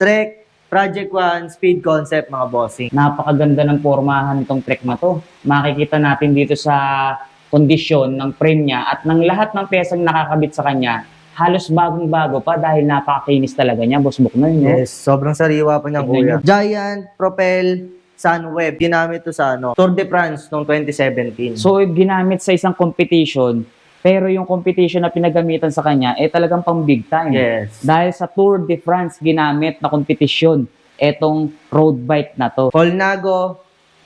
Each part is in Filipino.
Trek Project 1 Speed Concept mga bossing. Napakaganda ng pormahan nitong trek na to. Makikita natin dito sa kondisyon ng frame niya at ng lahat ng pesang nakakabit sa kanya, halos bagong-bago pa dahil napakakinis talaga niya, Boss Buknoy, no? Yes, sobrang sariwa pa niyang Tignan kuya. Giant Propel Sunweb. Ginamit to sa Tour de France noong 2017. So, ginamit sa isang competition, pero yung competition na pinagamitan sa kanya, talagang pang big time. Yes. Dahil sa Tour de France ginamit na competition, etong road bike na to. Colnago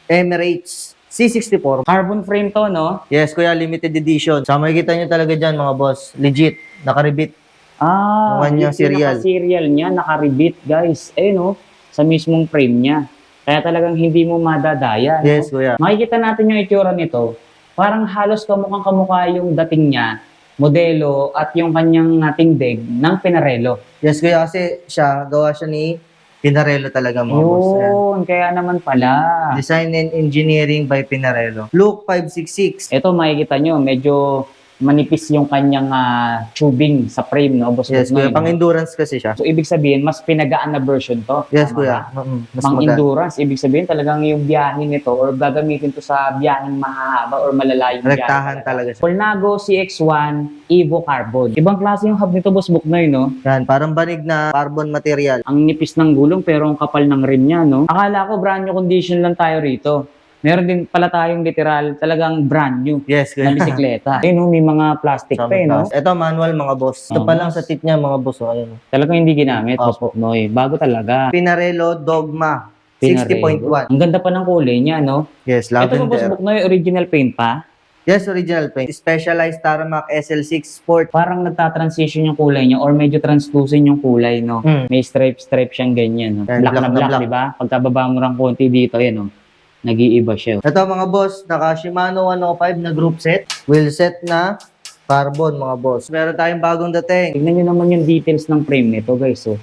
Emirates C64. Carbon frame to, no? Yes, kuya, limited edition. So, makikita niyo talaga dyan, mga boss. Legit. Nakaribit. Ah, Yung kanyang serial. serial niya, nakaribit, guys. No? Sa mismong frame niya. Kaya talagang hindi mo madadaya. No? Yes, kuya. Makikita natin yung itsura nito. Parang halos kamukhang-kamukha yung dating niya, modelo, at yung kanyang tindig ng Pinarello. Yes, kuya, kasi gawa siya ni Pinarello talaga, mga boss. Ayan. Yun, kaya naman pala. Design and Engineering by Pinarello. Look 566. Ito, makikita nyo, medyo manipis yung kanyang tubing sa frame, no? Boss Yes, Buknoy, kuya. no? Pang-endurance kasi siya. So, ibig sabihin, mas pinagaan na version to. Yes, Tama kuya. ba? Mas Pang maganda. endurance, ibig sabihin talagang yung biyahe nito or gagamitin to sa biyaheng mahaba or malalayong biyahe. Rektahan talaga siya. Colnago CX-1 Evo Carbon. Ibang klase yung hub nito, Boss Buknoy, no? Yan, parang banig na carbon material. Ang nipis ng gulong pero ang kapal ng rim niya, no? Akala ko brand new condition lang tayo rito. Meron din pala tayong literal, talagang brand new Yes, na kuya. bisikleta. No? May mga plastic pa, no? Ito, manual, mga boss. Ito pa lang sa tit niya, mga boss. Ayun. Talagang hindi ginamit, Boss Opo. Buknoy. Bago talaga. Pinarello Dogma Pinarello. 60.1. Ang ganda pa ng kulay niya, no? Yes, Ito po, Boss lavender. Buknoy, original paint pa. Yes, original paint. Specialized Tarmac SL6 Sport. Parang nagta-transition yung kulay niya or medyo translucent yung kulay, no? Mm. May stripe siyang ganyan, no? Yan, Black na black, di ba? Pagkababa mo ng konti dito, yan, no? Nag-iiba siya. Ito, mga boss, naka Shimano 105 na group set. Wheel set na carbon, mga boss. Meron tayong bagong dating. Tignan nyo naman yung details ng frame nito, guys, oh.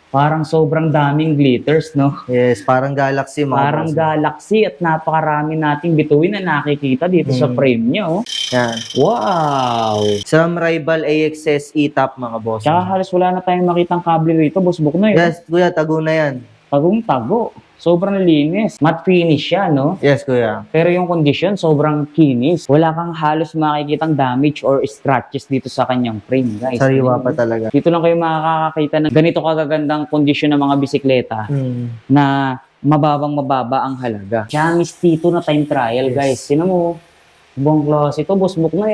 Parang sobrang daming glitters, no? Yes, parang Galaxy, mga Parang boss. Galaxy at napakarami nating bituin na nakikita dito sa frame niya, oh. Yan. Wow! Some rival AXS E-Top, mga boss. Tsaka halos wala na tayong makitang kable rito, Boss Buknoy. Yes, kuya, tago na yan. Tagong-tago. Sobrang linis. Matte finish siya, no? Yes, kuya. Pero yung condition, sobrang kinis. Wala kang halos makikitang damage or scratches dito sa kanyang frame, guys. Sariwa pa talaga. Dito lang kayo makakakita ng ganito kagagandang kondisyon ng mga bisikleta Hmm. na mababang-mababa ang halaga. Xiaomi's T2 na time trial, guys. Sino mo? Ibang klase ito, Boss Buknoy,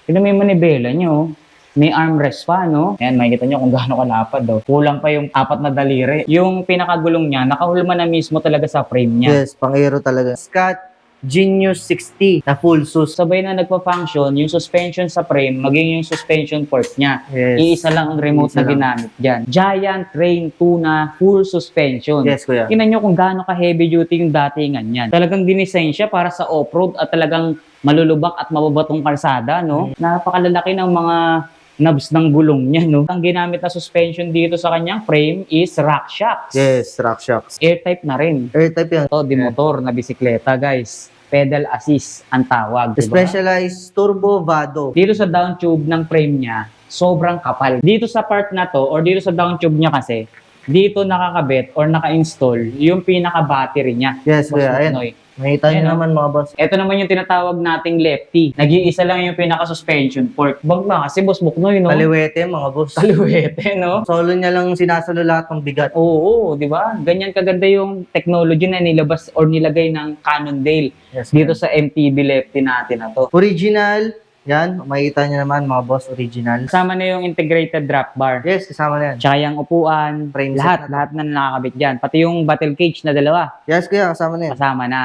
Sino may manibela nyo? May armrest pa, no? Ayan, makikita nyo kung gaano kalapad, daw. Kulang pa yung 4 na daliri. Yung pinakagulong niya, nakahulma na mismo talaga sa frame niya. Yes, pang-aero talaga. Scott Genius 60 na full sus. Sabay na nagpa-function, yung suspension sa frame, maging yung suspension port niya. Yes. Iisa lang ang remote Iisa na lang. ginamit dyan. Giant Rain 2 na full suspension. Yes, kuya. Tingnan nyo kung gaano ka-heavy duty yung datingan yan. Talagang dinesign siya para sa off-road at talagang malulubak at mababatong kalsada, no? Napakalalaki ng mga knobs ng gulong niya, no? Ang ginamit na suspension dito sa kanyang frame is rock shocks. Yes, rock shocks. Air-type na rin. Air-type yan. Ito, di motor na bisikleta, guys. Pedal assist ang tawag, diba? Specialized Turbo Vado. Dito sa down tube ng frame niya, sobrang kapal. Dito sa part na to, or dito sa down tube niya kasi, dito nakakabit or naka-install yung pinaka-battery niya. Yes, Boss kuya. Ayan. Buknoy. Nakita Ayan, niyo naman, mga boss. Ito naman yung tinatawag nating lefty. Nag-iisa lang yung pinaka-suspension port. Bag na kasi, Boss Buknoy, no? Kaliwete, mga boss. Kaluwete, no? Solo niya lang sinasalo lahat ng bigat. Oo, di ba? Ganyan kaganda yung technology na nilabas or nilagay ng Cannondale Yes, dito kuya. sa MTB lefty natin na to. Original. Yan, makikita niyo naman, mga boss, original. Kasama na yung integrated drop bar. Yes, kasama na yan. Tsaka yung upuan, Frame set lahat na to. na nakakabit dyan. Pati yung battle cage na dalawa, Yes, kuya, kasama na yan. kasama na.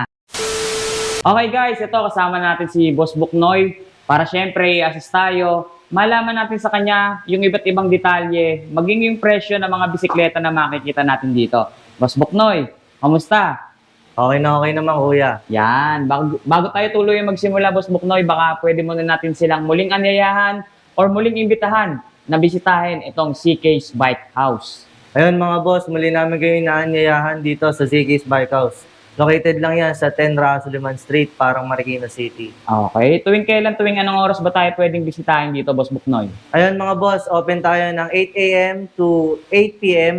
Okay guys, ito kasama natin si Boss Buknoy para syempre assist tayo. Malaman natin sa kanya yung iba't ibang detalye, maging yung presyo ng mga bisikleta na makikita natin dito. Boss Buknoy, kamusta? Okay naman, kuya. Yan, bago tayo tuloy magsimula, Boss Buknoy, baka pwede muna natin silang muling anyayahan or muling imbitahan na bisitahin itong CK's Bike House. Ayun, mga boss, muli namin kayo inaanyayahan dito sa Ziggy's Bike House. Located lang yan sa 10 Rasuliman Street, parang Marikina City. Okay, tuwing anong oras ba tayo pwedeng bisitahin dito, Boss Buknoy? Ayun, mga boss, open tayo ng 8 a.m. to 8 p.m.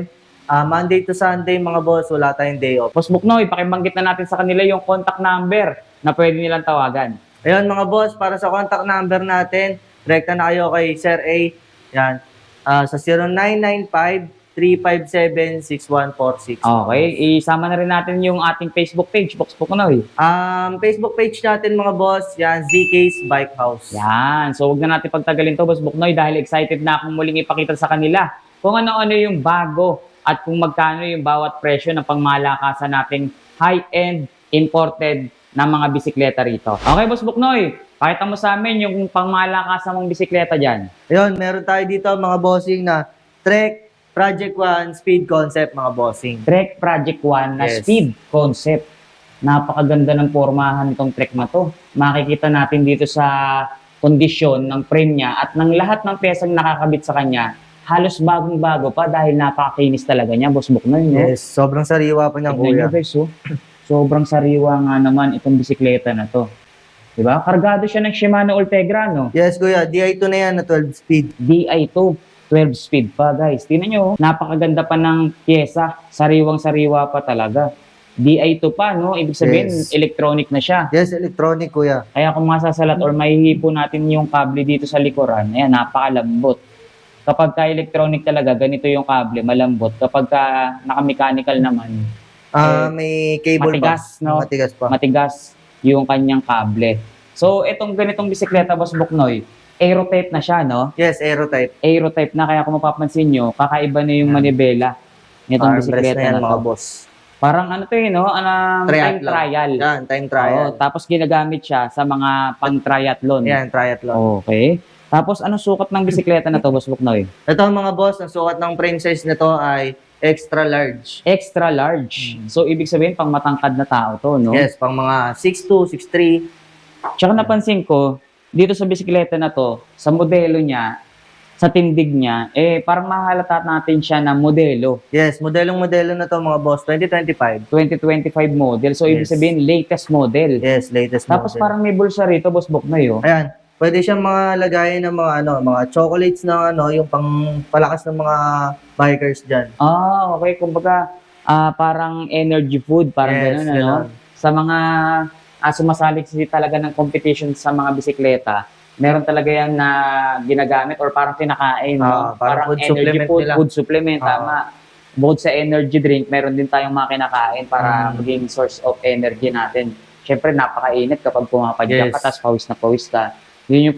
Monday to Sunday mga boss, wala tayong day off. Boss Buknoy, pakibanggit na natin sa kanila yung contact number na pwede nilang tawagan. Ayun mga boss, para sa contact number natin, direkta na kayo kay Sir A. Yan. Sa 0995-357-6146. Okay, isama na rin natin yung ating Facebook page, Boss Buknoy. Facebook page natin mga boss, yan, ZK's Bike House. Yan. So, huwag na natin pagtagalin to, Boss Buknoy, dahil excited na akong muling ipakita sa kanila kung ano-ano yung bago at kung magkano yung bawat presyo ng pangmalakasan nating high-end imported na mga bisikleta rito. Okay, Boss Buknoy, pakita mo sa amin yung pangmalakasan mong bisikleta dyan. Ayun, meron tayo dito mga bossing na Trek Project 1 Speed Concept mga bossing. Trek Project 1 na Yes. speed concept. Napakaganda ng pormahan nitong Trek na to. Makikita natin dito sa kondisyon ng frame niya at ng lahat ng pyesang nakakabit sa kanya, halos bagong-bago pa dahil napakakinis talaga niya, Boss Buknoy. No? Yes, sobrang sariwa pa niyan, Tignan kuya. nyo, guys, oh. Sobrang sariwa nga naman itong bisikleta na to. Diba? Kargado siya ng Shimano Ultegra, no? Yes, kuya, DI2 na yan na 12 speed. DI2, 12 speed pa, guys. Tingnan nyo, oh. Napakaganda pa ng pyesa. Sariwang-sariwa pa talaga. DI2 pa, no? Ibig sabihin, Yes. electronic na siya. Yes, electronic, kuya. Kaya kung masasalat or mahihipo natin yung kable dito sa likuran, ayan, napakalambot. Kapag ka-electronic talaga, ganito yung kable, malambot. Kapag ka naka-mechanical naman, May cable matigas, pa. no? Matigas pa. matigas yung kanyang kable. So, itong ganitong bisikleta, Boss Buknoy, aerotype na siya, no? Yes, aerotype. Aerotype na, kaya kung mapapansin nyo, kakaiba na yung Yan. manibela nitong Armrest bisikleta na yan, na mga to. boss. Parang ano to eh, no? Time Triathlon. trial. Yan, time trial. Oo, tapos ginagamit siya sa mga pang-triathlon. Yan, triathlon. Okay. Tapos anong sukat ng bisikleta na to, Boss Buknoy? Ito mga boss, ang sukat ng frame size nito ay extra large. Extra large. So, ibig sabihin, pang matangkad na tao to, no? Yes, pang mga 6'2", 6'3". Tsaka napansin ko, dito sa bisikleta na to, sa modelo niya, sa tindig niya, parang mahalata natin siya na modelo. Yes, modelo na to mga boss, 2025. 2025 model. So, ibig Yes. sabihin, latest model. Yes, latest Tapos model. parang may bulsa rito, Boss Buknoy, oh. Ayan, pwede siyang mga lagayan ng mga chocolates na yung pang palakas ng mga bikers diyan. Okay. Kumbaga, parang energy food, parang Yes, gano'n, ano? gano'n. Sa mga sumasalik talaga ng competition sa mga bisikleta, meron talaga yan na ginagamit or parang kinakain, no? Parang food energy supplement food, nila. food supplement, Ah. tama. Bukod sa energy drink, meron din tayong mga kinakain para maging source of energy natin. Siyempre, napakainit kapag pumapadyak Yes. ka, tapos pawis na pawis ka. Yun yung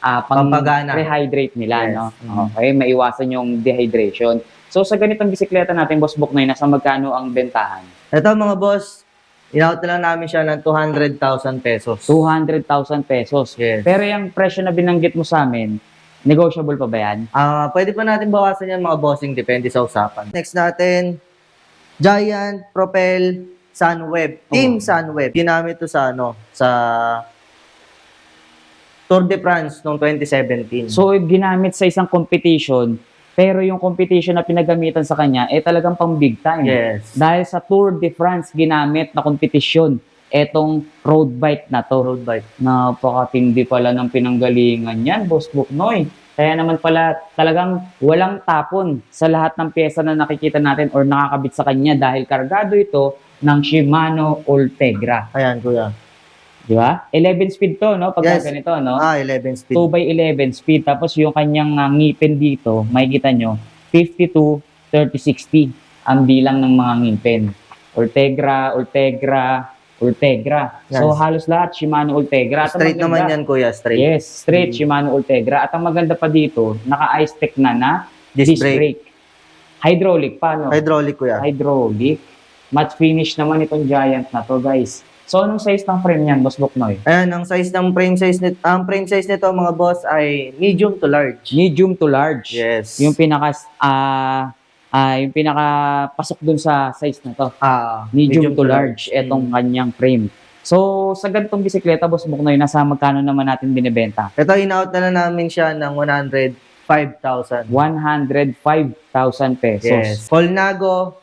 Pampagana. rehydrate nila, Yes. no? Okay, maiwasan yung dehydration. So, sa ganitong bisikleta natin, Boss Buknoy, nasa magkano ang bentahan? Ito mga boss, in-out na lang namin siya ng 200,000 pesos. 200,000 pesos. Yes. Pero yung presyo na binanggit mo sa amin, negotiable pa ba yan? Pwede pa natin bawasan yan mga bossing, depende sa usapan. Next natin, Giant Propel Sunweb. Team Sunweb. Ginamit to sa sa Tour de France noong 2017. So, ginamit sa isang competition, pero yung competition na pinagamitan sa kanya, talagang pang big time. Yes. Dahil sa Tour de France, ginamit na kompetisyon etong road bike na to. Road bike. Napakatindi pala ng pinanggalingan yan, Boss Buknoy. Kaya naman pala talagang walang tapon sa lahat ng pyesa na nakikita natin or nakakabit sa kanya dahil kargado ito ng Shimano Ultegra. Ayan, kuya. Di ba? 11 speed to, no? Pagka Yes. ganito, no? 11 speed. 2x11 speed. Tapos yung kanyang ngipin dito, makikita nyo, 52, 30, 60 ang bilang ng mga ngipin. Ultegra. Yes. So halos lahat Shimano Ultegra. At ang Straight naman maganda- yan, kuya. Straight. Yes, straight Shimano Ultegra. At ang maganda pa dito, naka-ice tech na Disc disc brake. brake. Hydraulic pa, no? Hydraulic, kuya. Hydraulic. Matte finish naman itong Giant na to, guys. So, anong size ng frame niyan, Boss Buknoy? Ayan, ang frame size nito mga boss ay medium to large. Medium to large. Yes. Yung pinaka pasok dun sa size na to. Medium to large etong kanyang frame. So, sa ganitong bisikleta, Boss Buknoy, nasa magkano naman natin binibenta? Ito, in-out na lang namin siya ng 105,000. 105,000 pesos. Yes. Colnago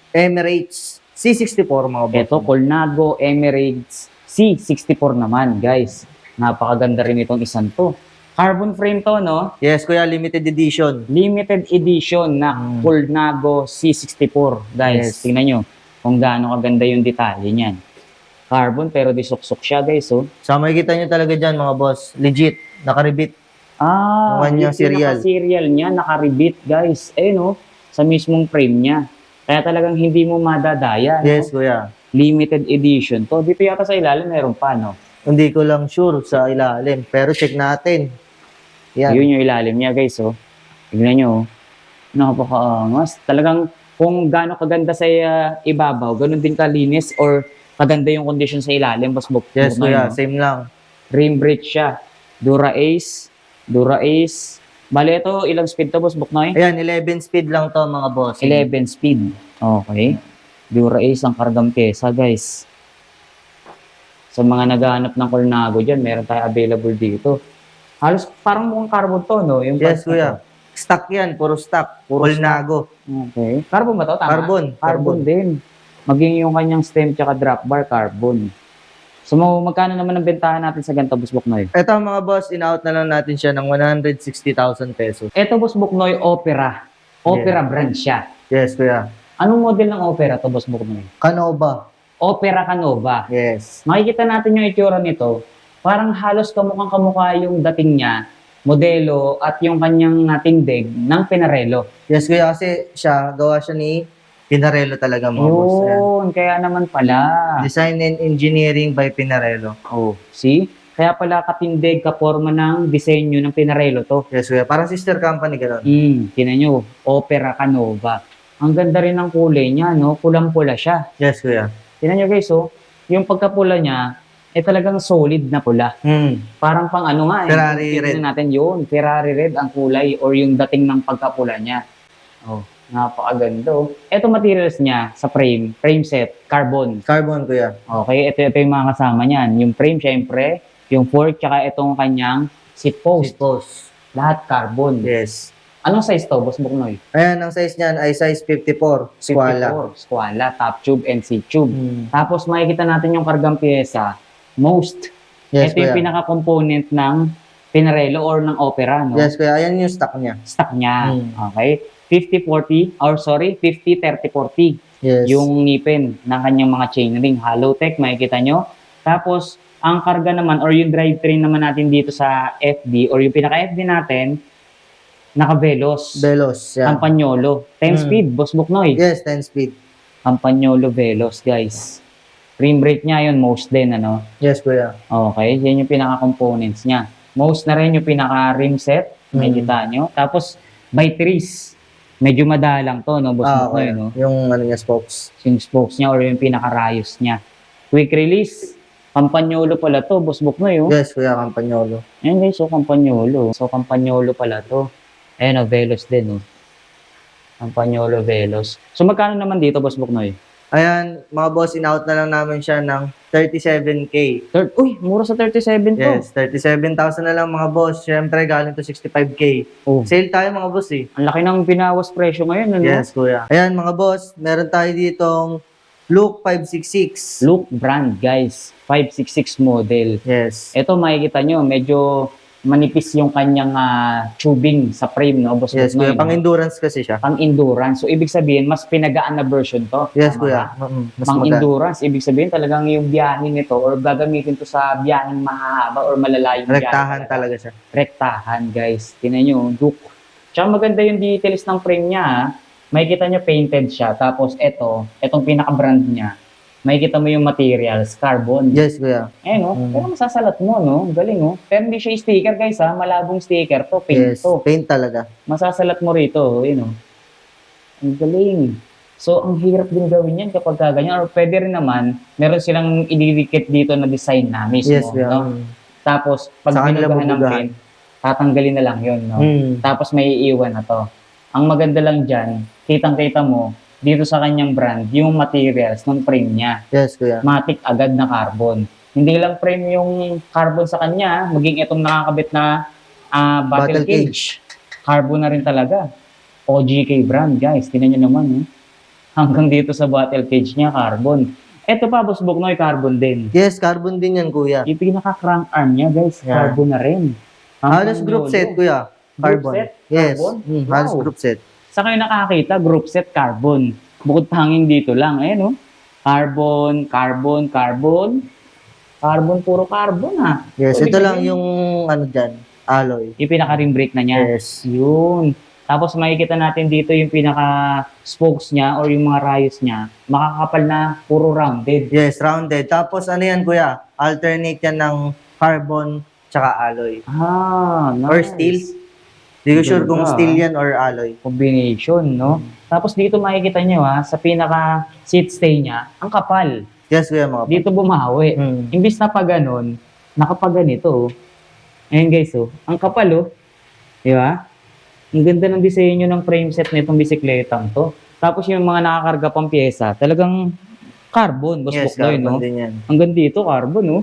Emirates C64 mga boss. Ito, Colnago Emirates C64 naman, guys. Napakaganda rin itong isang to. Carbon frame to, no? Yes, kuya, limited edition. Limited edition na Colnago C64. Guys, Yes. tingnan nyo kung gaano kaganda yung detalye niyan. Carbon pero disuksok siya, guys, oh. Sa makikita nyo talaga dyan, mga boss. Legit, nakaribit. Ah, Yung kanyang yung serial. pinaka-serial niya, nakaribit, guys. Ayun, oh, sa mismong frame niya. Kaya talagang hindi mo madadaya, no? Yes, kuya. Limited edition to. Dito yata sa ilalim meron pa, no? Hindi ko lang sure sa ilalim, pero check natin. Yan. Yun yung ilalim niya, guys, oh. Tignan nyo, oh. Napakaangas. Talagang kung gaano kaganda sa ibabaw, ganun din kalinis or kaganda yung condition sa ilalim, boss Bok. Yes, Bok, kuya. no? Same lang. Rim brake siya. Dura Ace. Bale, ito, ilang speed to, boss Bok, no? Ayan, 11 speed lang to, mga boss. 11 speed. Okay. Dura Ace ang kargam pyesa, guys. Sa mga naghahanap ng Colnago dyan, meron tayo available dito. Halos parang mukhang carbon to, no? Yung Yes, parts na kuya. to. Stock yan, puro stock. Puro Colnago. Okay. Carbon ba to? Tama? Carbon. Carbon din. Maging yung kanyang stem tsaka drop bar, carbon. So, magkano naman ang bentahan natin sa ganito, Boss Buknoy? Ito, mga boss, in-out na lang natin siya ng 160,000 pesos. Ito, Boss Buknoy, Opera. Opera brand siya. Yes, kuya. Anong model ng Opera to, Boss Buknoy? Canova. Opera Canova. Yes. Makikita natin yung itsura nito. Parang halos kamukhang kamukha yung dating niya, modelo at yung kanyang tindig ng Pinarello. Yes, kuya, kasi gawa siya ni Pinarello talaga, mga boss. Ayan. Yun, kaya naman pala. Design and Engineering by Pinarello. Oh, see? Kaya pala katindig, kaporma ng disenyo ng Pinarello to. Yes, kuya. Parang sister company, gano'n. Tinan nyo, Opera Canova. Ang ganda rin ng kulay niya, no? Pulang-pula siya. Yes, kuya. Tinan nyo guys, oh, yung pagkapula niya, talagang solid na pula. Parang pang ano nga, Ferrari red. tingnan natin yun, Ferrari red ang kulay or yung dating ng pagkapula niya. Oh, napakaganda. Oh. Ito materials niya sa frame set, carbon. Carbon, kuya. Okay, ito yung mga kasama niyan. Yung frame, syempre, yung fork, tsaka itong kanyang seat post. Seat post. Lahat carbon. Yes. Anong size to, Boss Buknoy? Ayan, ang size niyan ay size 54. Squala. 54. Squala, top tube, and seat tube. Tapos makikita natin yung kargang pyesa, most. Yes, Ito yung kuya. pinaka-component ng Pinarello or ng Opera, no? Yes, kuya. Ayan yung stock niya. Stock niya. Okay? 50-30-40. Yes. Yung ngipin ng kanyang mga chainring. Hollow tech, makikita nyo. Tapos, ang karga naman or yung drivetrain naman natin dito sa FD or yung pinaka-FD natin, naka-Velos. Velos. Yan. Campagnolo. 10 speed, Boss Buknoy. Yes, 10 speed. Campagnolo Velos, guys. Rim brake niya yun, most din, ano? Yes, kuya. Okay, yan yung pinaka-components niya. Most na rin yung pinaka-rim set, makikita nyo. Tapos, by threes. Medyo madalang to, no, Boss Buknoy, okay. no? Yung ano niya, spokes. Yung spokes niya or yung pinaka-rayos niya. Quick release. Campagnolo pala to, Boss Buknoy, oh. Yes, kuya, Campagnolo. Ayan guys, so Campagnolo. So Campagnolo pala to. Ayan o, Velos din, oh. Campagnolo Velos. So magkano naman dito, Boss Buknoy? Ayan, mga boss, in-out na lang namin siya ng 37K. Uy, mura sa 37 to. Yes, 37,000 na lang, mga boss. Siyempre, galing to 65K. Oh. Sale tayo, mga boss, eh. Ang laki ng binawas presyo ngayon, ano? Yes, kuya. Ayan, mga boss, meron tayo ditong Look 566. Look brand, guys. 566 model. Yes. Ito, makikita nyo, medyo manipis yung kanyang tubing sa frame, no, Boss Yes, Buknoy, kuya. Pang-endurance kasi siya. Pang-endurance. So, ibig sabihin, mas pinagaan na version to. Yes, Tama kuya. ba? Mas Pang-endurance, ibig sabihin talagang yung biyahe nito or gagamitin to sa biyaheng mahaba or malalayong biyahe. rektahan talaga siya. Rektahan, guys. Tingnan nyo, look. Tsaka maganda yung details ng frame niya. Makikita nyo painted siya. Tapos etong pinaka-brand niya. Makikita mo yung materials, carbon. Yes, kuya. No? Pero masasalat mo, no? Galing, no? Pero hindi siya sticker, guys, ha? Malabong sticker to. Paint Yes, to. paint talaga. Masasalat mo rito, yun, no? Ang galing. So, ang hirap din gawin yan kapag ganyan. Or pwede rin naman, meron silang ididikit dito na design na mismo. Yes, kuya. No? Tapos, pag Sa kanila binugahan ng bubugahan. paint, tatanggalin na lang yun, no? Tapos may iiwan na to. Ang maganda lang dyan, kitang-kita mo, dito sa kanyang brand, yung materials ng frame niya. Yes, kuya. Matic agad na carbon. Hindi lang frame yung carbon sa kanya, maging itong nakakabit na battle cage. Carbon na rin talaga. OGK brand, guys. Tingnan nyo naman. Hanggang dito sa battle cage niya, carbon. Ito pa, Boss Buknoy, carbon din. Yes, carbon din yan, kuya. Yung pinaka-crank arm niya, guys, Yeah. carbon na rin. Halos group set, kuya. Carbon. set? Yes. Carbon? Halos Wow. group set. Sa kayo nakakita, group set carbon. Bukod hanging dito lang. Ayan, oh. Carbon, carbon, carbon. Carbon, puro carbon, ha. Yes, So, ito ibig lang sabihin, yung ano dyan, alloy. yung pinaka-rim brake na niya. Yes. Yun. Tapos makikita natin dito yung pinaka-spokes niya or yung mga rayos niya. Makakapal na puro rounded. Yes, rounded. Tapos ano yan, kuya? Alternate yan ng carbon tsaka alloy. Ah, nice. Or steel. Hindi ko sure kung Ganda, steel yan or alloy. Combination, no? Tapos dito makikita nyo, ha, sa pinaka-seat stay niya, ang kapal. Yes, kuya, mga Dito bumawi. Hmm. Imbis na pa ganun, nakapaganito. Oh. Ayan guys, oh. Ang kapal, oh. Di ba? Ang ganda ng disenyo ng frame set nitong bisikletang to. Tapos yung mga nakakarga pang pyesa, talagang carbon, boss Yes, Buknoy, carbon no? din yan. Hanggang dito, carbon, no?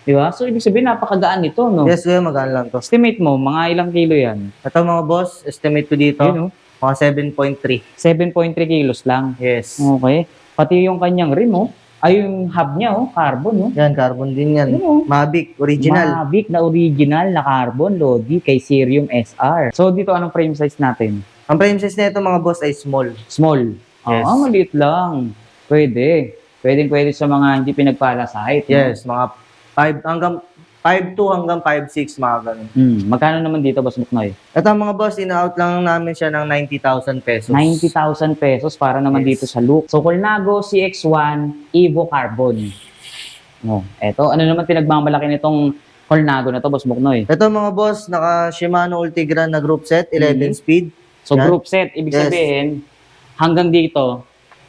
Di ba? So, ibig sabihin, napakagaan nito, no? Yes, kuya, magkano lang to. Estimate mo, mga ilang kilo yan? Ito mga boss, estimate ko dito, Yun, no? mga 7.3. 7.3 kilos lang. Yes. Okay. Pati yung kanyang rim, oh. Ay, yung hub niya, oh. Carbon, no? Yan, carbon din yan. Yun, oh. Mavic, original. Mavic na original na carbon, Lodi, kay Sirium SR. So, dito anong frame size natin? Ang frame size nito mga boss ay small. Small. Yes. Maliit lang. Pwede. Pwede sa mga hindi pinagpala sa height. no? Yes, mga 5 hanggang 5'2 hanggang 5'6 mga ganun. Magkano naman dito, Boss Buknoy? Ito mga boss, in-out lang namin siya ng 90,000 pesos. 90,000 pesos para naman Yes. dito sa look. So, Colnago CX-1 Evo Carbon. No, eto, ano naman pinagmamalaki nitong Colnago na to, Boss Buknoy? Ito mga boss, naka Shimano Ultigra na group set, 11 speed. So, Yan. group set, ibig Yes. sabihin, hanggang dito,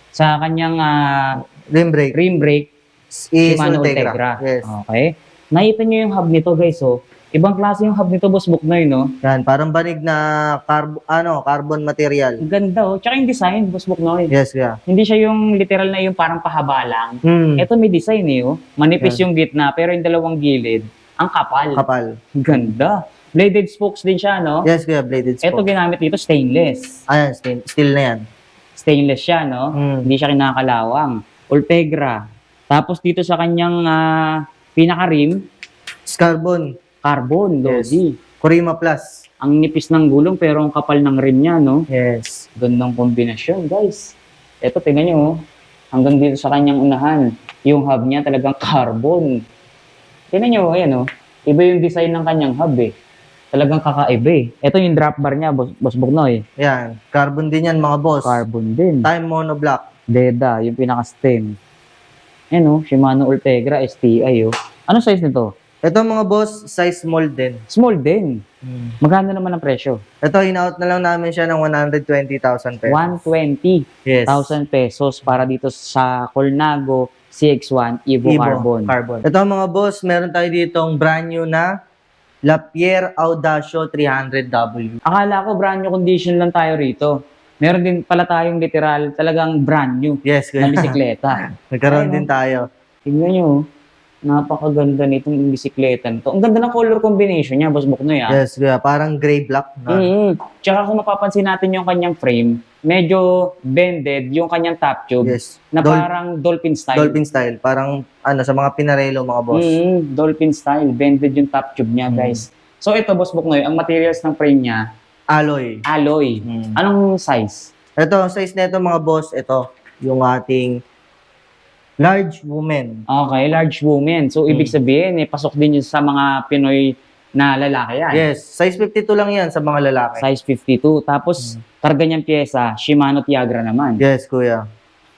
sa kanyang Rim brake. rim brake, Is Shimano Ultegra. Ultegra. Yes. Okay. Nakita nyo yung hub nito, guys. Oh. Ibang klase yung hub nito, Boss Buknoy, no? Yan, parang banig na carbon material. Ang ganda, oh. Tsaka yung design, Boss Buknoy. Yes, kuya. Hindi siya yung literal na yung parang pahaba lang. Hmm, Ito may design, eh, oh. Manipis Yan. yung gitna, pero yung dalawang gilid, ang kapal. kapal. Ang ganda. Bladed spokes din siya, no? Yes, kuya, bladed Ito spoke. ginamit dito, stainless. Ayan, steel na yan. Stainless siya, no? Hmm. Hindi siya kinakalawang. Ultegra. Tapos dito sa kanyang pinaka-rim, Carbon. carbon, Yes. Lodi. Kurima Plus. Ang nipis ng gulong pero ang kapal ng rim niya, no? Yes. Gandang kombinasyon, guys. Ito, tingnan nyo, oh. Hanggang dito sa kanyang unahan. Yung hub niya talagang carbon. Tingnan nyo, ayan, oh. Iba yung design ng kanyang hub, eh. Talagang kakaiba, eh. Ito yung drop bar niya, Boss Buknoy. Yan. Carbon din yan mga boss. Carbon din. Time monoblock. Deda, yung pinaka-stem. Ayan, oh. Shimano Ultegra STI, oh. Ano size nito? Ito mga boss, size small din. Small din. Magkano naman ang presyo? Ito, in-out na lang namin siya ng 120,000 pesos. 120,000 Yes. pesos para dito sa Colnago CX-1 Evo Carbon. Ito mga boss, meron tayo ditong brand new na Lapierre Audacio 300W. Akala ko brand new condition lang tayo rito. Meron din pala tayong literal, talagang brand new Yes, na kuya. bisikleta. Nagkaroon Ayun, din tayo. Tingnan nyo, napakaganda nitong bisikleta nito. Ang ganda ng color combination niya, Boss Buknoy, ah. Yes, kuya. Parang gray black. Tsaka kung mapapansin natin yung kanyang frame, medyo bended yung kanyang top tube Yes. na parang dolphin style. Dolphin style. Parang sa mga pinarelo mga boss. Dolphin style. Bended yung top tube niya, guys. So ito, Boss Buknoy, ang materials ng frame niya, Alloy. alloy. Anong size? Ito, size nito mga boss, ito. Yung ating large woman. Okay, large woman. So ibig sabihin, pasok din yun sa mga Pinoy na lalaki yan. Yes. Size 52 lang yan sa mga lalaki. Size 52. Tapos, karga niyang pyesa, Shimano Tiagra naman. Yes, kuya.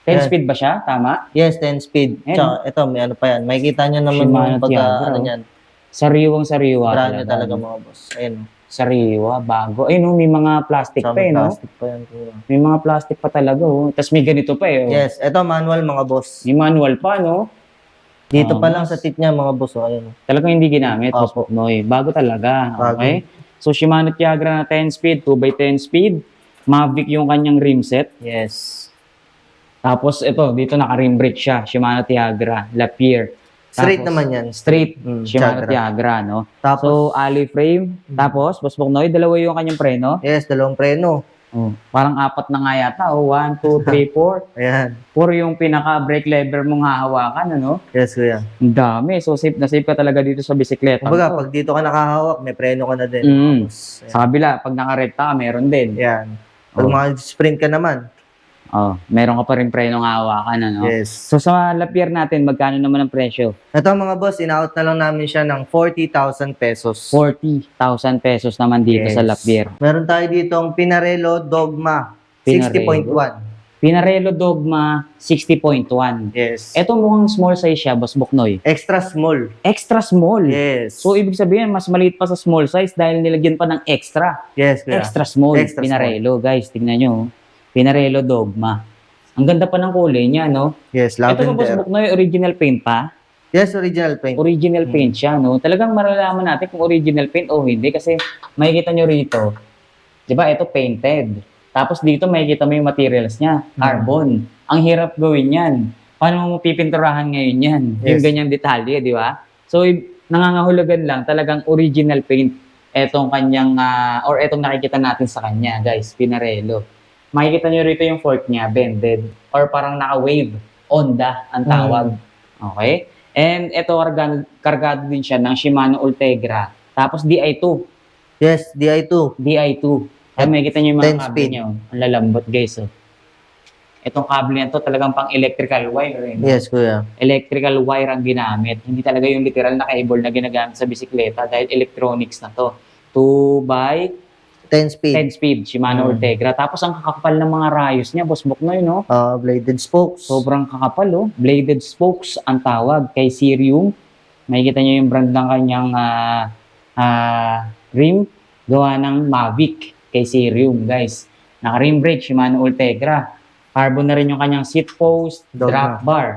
10 Yes. speed ba siya? Tama? Yes, 10 speed. Ayan. Tsaka, ito, may ano pa yan. Makikita nyo naman Shimano yung pagka, Tiagra, oh. yan. Sariwang-sariwa Brand nyo talaga. talaga mga boss. Ayun. Sariwa, bago. Ay, no, may mga plastic Tsaka pa may eh, no? plastic pa yan, kuya. May mga plastic pa talaga, oh. Tapos may ganito pa eh, oh. Yes, ito manual mga boss. May manual pa, no? Dito pa lang boss. sa tit niya mga boss. Oh, ayun. Talagang hindi ginamit, Boss Opo. Buknoy. Bago talaga, Bago. okay? So, Shimano Tiagra na 10 speed, 2x10 speed. Mavic yung kanyang rim set. Yes. Tapos, ito, dito naka-rim brake siya. Shimano Tiagra, Lapierre. Straight Tapos, naman yan. Straight, Tiagra. Shimano Tiagra, no? Tapos, So, alloy frame. Tapos, Boss Buknoy, dalawa yung kanyang preno. yes, dalawang preno. Oh, parang apat na nga yata. Oh, 1, 2, 3, 4. Ayan. 4 yung pinaka-brake lever mong hahawakan, ano? Yes, kuya. Ang dami. So, safe na safe ka talaga dito sa bisikleta. Kumbaga, pag dito ka nakahawak, may preno ka na din. Mm. Tapos, ayan. Sa kabila, pag nakarekta ka, meron din. Yan. Pag Oh. mga sprint ka naman. Oh, meron ka pa rin prenong hahawakan, ano? Yes. So, sa Lapierre natin, magkano naman ang presyo? Ito mga boss, in-out na lang namin siya ng 40,000 pesos. 40,000 pesos naman dito Yes. sa Lapierre. Meron tayo dito ang Pinarello Dogma Pinarello. 60.1. Pinarello Dogma 60.1. Yes. Ito mukhang small size siya, Boss Buknoy. Extra small. Extra small. Yes. So, ibig sabihin, mas maliit pa sa small size dahil nilagyan pa ng extra. Yes, kuya. Extra small. Extra Pinarello, guys. Tingnan nyo. Pinarello Dogma. Ang ganda pa ng kulay niya, no? Yes, Ito ba, Boss lavender. Buknoy, original paint pa? Yes, original paint. Original paint siya, no? Talagang malalaman natin kung original paint o hindi kasi makikita nyo rito, di ba, ito painted. Tapos dito makikita mo yung materials niya, carbon. Ang hirap gawin yan. Paano mo pipinturahan ngayon yan? Yung Yes. ganyang detalye, di ba? So, nangangahulugan lang talagang original paint etong kanyang, or etong nakikita natin sa kanya, guys, Pinarello. Makikita nyo rito yung fork niya, bended, or parang naka-wave, Honda ang tawag. Okay? And ito, kargado din siya ng Shimano Ultegra. Tapos DI2. Yes, DI2. DI2. Kaya makikita nyo yung 10 mga kable speed. nyo. Ang lalambot, guys. Oh. Itong kable na to talagang pang electrical wire. Eh, no? Yes, kuya. Electrical wire ang ginamit. Hindi talaga yung literal na cable na ginagamit sa bisikleta dahil electronics na to. 2 by 10 speed. 10 speed, Shimano Ultegra. Tapos ang kakapal ng mga rayos niya, Boss Buknoy, no? Bladed spokes. Sobrang kakapal, oh. Bladed spokes ang tawag kay Cerium. Makikita niyo yung brand ng kanyang rim. Gawa ng Mavic kay Cerium, guys. Naka-rim brake, Shimano Ultegra. Carbon na rin yung kanyang seat post, Dogma. drop bar,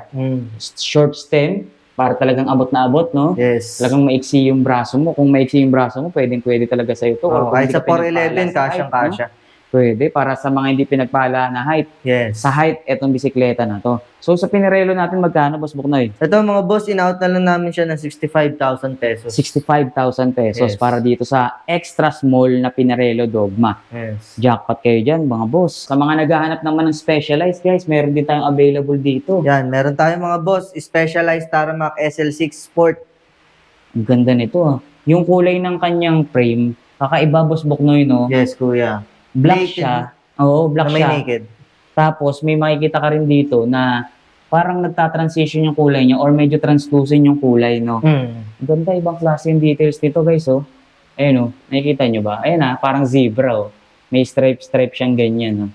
short stem, para talagang abot na abot, no? Yes. Talagang maiksi yung braso mo. Kung maiksi yung braso mo, pwede talaga sa'yo to. Or kung Kahit hindi sa ka pinagpala 411, sa height, kasyang-kasya. no? Pwede, para sa mga hindi pinagpala na height. Yes. Sa height, etong bisikleta na to. So, sa Pinarello natin, magkano, Boss Buknoy? Ito mga boss, in-out na lang namin siya ng 65,000 pesos. 65,000 pesos Yes. para dito sa extra small na Pinarello Dogma. Yes. Jackpot kayo dyan, mga boss. Sa mga naghahanap naman ng specialized, guys, meron din tayong available dito. Yan, meron tayong mga boss, Specialized Tarmac SL6 Sport. Ang ganda nito, ah. Yung kulay ng kanyang frame, kakaiba, Boss Buknoy, no? Yes, kuya. Black Naked. siya. Oo, black Na may siya. naked. Tapos, may makikita ka rin dito na parang nagta-transition yung kulay niya or medyo translucent yung kulay, no? Ganda, ibang klase yung details nito, guys, oh. Ayun, oh. Nakikita nyo ba? Ayun, parang zebra, oh. May stripe siyang ganyan, oh.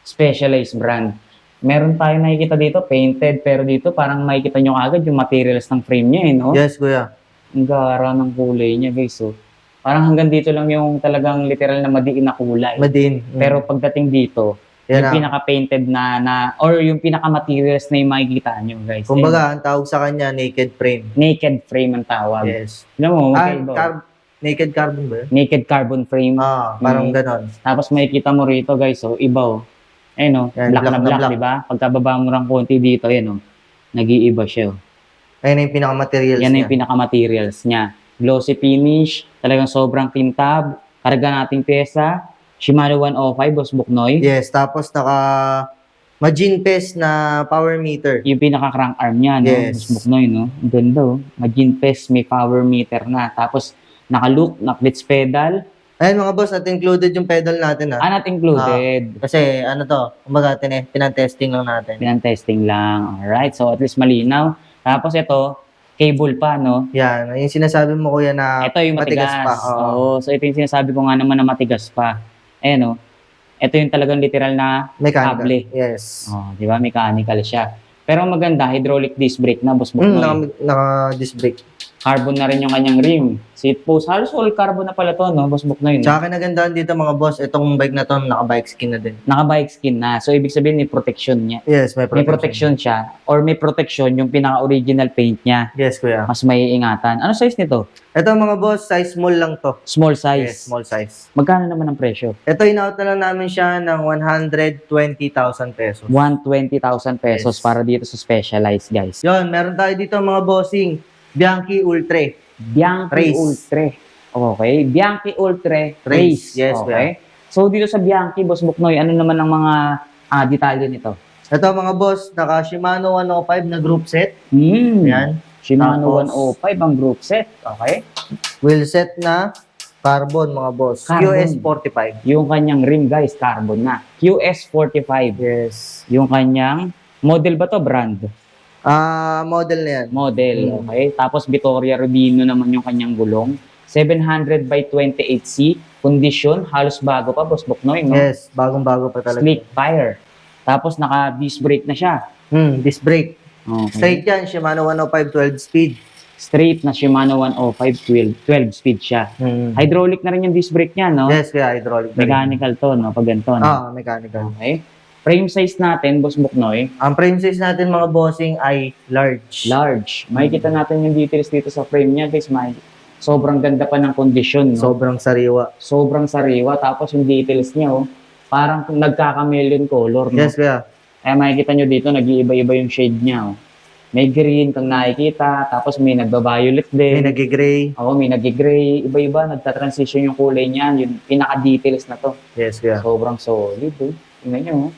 Specialized brand. Meron tayong nakikita dito, painted, pero dito parang makikita nyo agad yung materials ng frame niya, eh, no? Yes, kuya. Ang gara ng kulay niya, guys, oh. Parang hanggang dito lang yung talagang literal na madiin na kulay. Madin. Pero pagdating dito, Yan yung na. pinaka-painted na or yung pinaka-materials na yung makikita nyo, guys. Kumbaga, ang tawag sa kanya, naked frame. Naked frame ang tawag. Yes. Alam mo, magkaiba. Naked carbon ba yun? Naked carbon frame. Parang Mm. ganon. Tapos makikita mo rito, guys, oh, iba, oh. Ayun, oh, Yan, black na black, black. di ba? Pagkababa mo lang konti dito, ayun, oh. Nag-iiba siya, oh. Ayun na yung pinaka-materials Yan na niya. yung pinaka-materials niya. Glossy finish, talagang sobrang kintab, karga nating pyesa, Shimano 105, Boss Buknoy. Yes, tapos Majin Pes na power meter. Yung pinaka-crank arm niya, no? Yes. Boss Buknoy, no? Ang ganda, oh. Magin Pes, may power meter na. Tapos, naka-loop, na-clutch pedal. Ayun mga boss, at included yung pedal natin Not included. Kasi ano to, kumbaga tinatesting lang natin. Pinang-testing lang. Alright, so at least malinaw. Tapos ito, cable pa, no? Yan, yung sinasabi mo kuya na Ito yung matigas. pa. Oo. Oo, so ito yung sinasabi ko nga naman na matigas pa. Ayan, oh. Ito yung talagang literal na Mechanical. kable. Yes. Oh, di ba? Mechanical siya. Pero ang maganda, hydraulic disc brake na, Boss Buknoy. Naka-disc brake. Carbon na rin yung kanyang rim. Seat post, halos all carbon na pala to, no? Boss Buknoy, no? Tsaka kinagandaan dito mga boss, itong bike na to, naka-bike skin na din. Naka-bike skin na. So, ibig sabihin, may protection niya. Yes, may May protection. protection siya or may protection yung pinaka-original paint niya. Yes, kuya. Mas may ingatan. Ano size nito? Ito mga boss, size small lang to. Small Yes, size. small size. Magkano naman ang presyo? Ito, in-out na lang namin siya ng 120,000 pesos. 120,000 pesos Yes. para dito sa Specialized, guys. Yon, meron tayo dito mga bossing. Bianchi Ultra. Bianchi Race. Ultra. Okay. Bianchi Ultra Race. Race. Yes, okay. So, dito sa Bianchi, Boss Buknoy, ano naman ang mga detalye nito? Ito mga boss, naka Shimano 105 na group set. Yan. Shimano Tapos, 105 ang group set. Okay. Wheel set na carbon mga boss. Carbon. QS45. Yung kanyang rim, guys, carbon na. QS45. Yes. Yung kanyang, model ba to? Brand? Model na yan. Model, okay. Tapos, Vittoria Rubino naman yung kanyang gulong. 700 by 28C. Condition, halos bago pa, Boss Buknoy, no? Yes, bagong-bago pa talaga. Slick tire. Tapos, naka-disc brake na siya. Disc brake. Okay. Straight yan, Shimano 105 12 speed. Straight na Shimano 105 12 speed siya. Hydraulic na rin yung disc brake niya, no? Yes, kaya hydraulic. Mechanical to, no? Pag ganito, no? Mechanical. Okay. Frame size natin, Boss Buknoy, Ang frame size natin mga bossing ay large. large. Makikita natin yung details dito sa frame niya, guys. Sobrang ganda pa ng condition, no? Sobrang sariwa. Sobrang sariwa. Tapos yung details niya, oh, parang nagkaka-chameleon color, no? Yes, kaya. Kaya makikita nyo dito, nag-iiba-iba yung shade niya, oh. May green kang nakikita, tapos may nagba-violet din. May nag-gray. Oo, may nag-gray. Iba-iba, nagta-transition yung kulay niya. Yung pinaka-details na to. Yes, kaya. Sobrang solid, oh. Tingnan nyo, oh.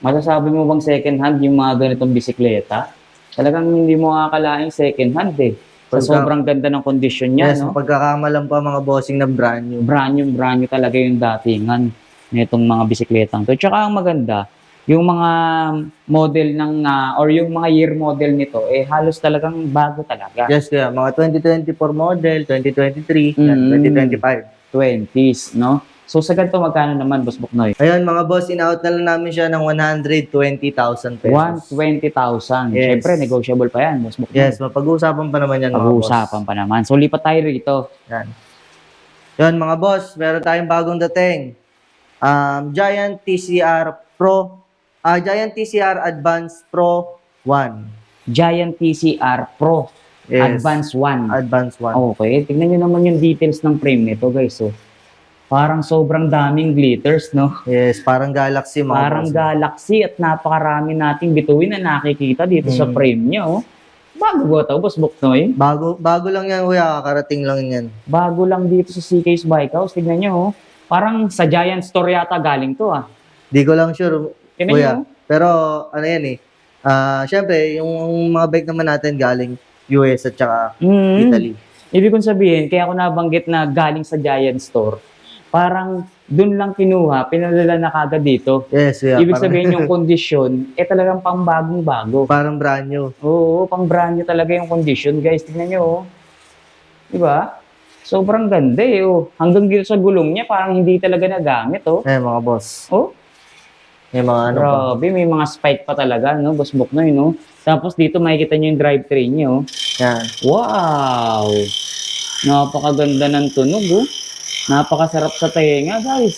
Masasabi mo bang second hand yung mga ganitong bisikleta? Talagang hindi mo akalaing second hand, eh. Sa sobrang ganda ng kondisyon niya, Yes, no? pagkakamalan pa mga bossing ng brand new. Brand new talaga yung datingan nitong mga bisikletang to. Tsaka ang maganda, yung mga model ng, or yung mga year model nito, eh halos talagang bago talaga. Yes, kaya. Mga 2024 model, 2023, yan, 2025. 20s, no? So sa ganito, magkano naman, Boss Buknoy? Ayun, mga boss, in-out na lang namin siya ng 120,000 pesos. 120,000. Yes. Siyempre, negotiable pa yan, Boss Buknoy. Yes, mapag-uusapan pa naman yan, mga boss. Pag-uusapan pa naman. So lipat tayo rito. Yan. Yun, mga boss, meron tayong bagong dating. Giant TCR Pro, Giant TCR Advance Pro 1. Giant TCR Pro Yes. Advance 1. Advance 1. Okay, tignan nyo naman yung details ng frame nito, guys. So, parang sobrang daming glitters, no? Yes, parang Galaxy, mga Parang boss. Galaxy at napakarami nating bituin na nakikita dito sa frame niya, oh. Bago ba ito, Boss Buknoy? Bago lang yan, kuya. Kakarating lang yan. Bago lang dito sa CK's Bike House. Tignan nyo, oh. Parang sa Giant Store yata galing to, ah. Di ko lang sure, Tignan kuya. nyo, oh. Pero, ano yan eh. Siyempre, yung mga bike naman natin galing US at saka Italy. Ibig kong sabihin, kaya ako nabanggit na galing sa Giant Store, parang dun lang kinuha, pinadala na kagad dito. Yes, kuya. Ibig Parang, sabihin yung kondisyon, talagang pang bagong-bago. parang brand new. Oo, pang brand new talaga yung condition, guys. Tingnan nyo, oh. Diba? Sobrang ganda, eh, oh. Hanggang dito sa gulong niya, parang hindi talaga nagamit, oh. Mga boss. Oh, May mga ano pa. grabe, may mga spike pa talaga, no? Boss Buknoy, no? Tapos dito, makikita nyo yung drivetrain niya, oh. Yan. Wow! Napakaganda ng tunog, oh. Napakasarap sa tenga, guys.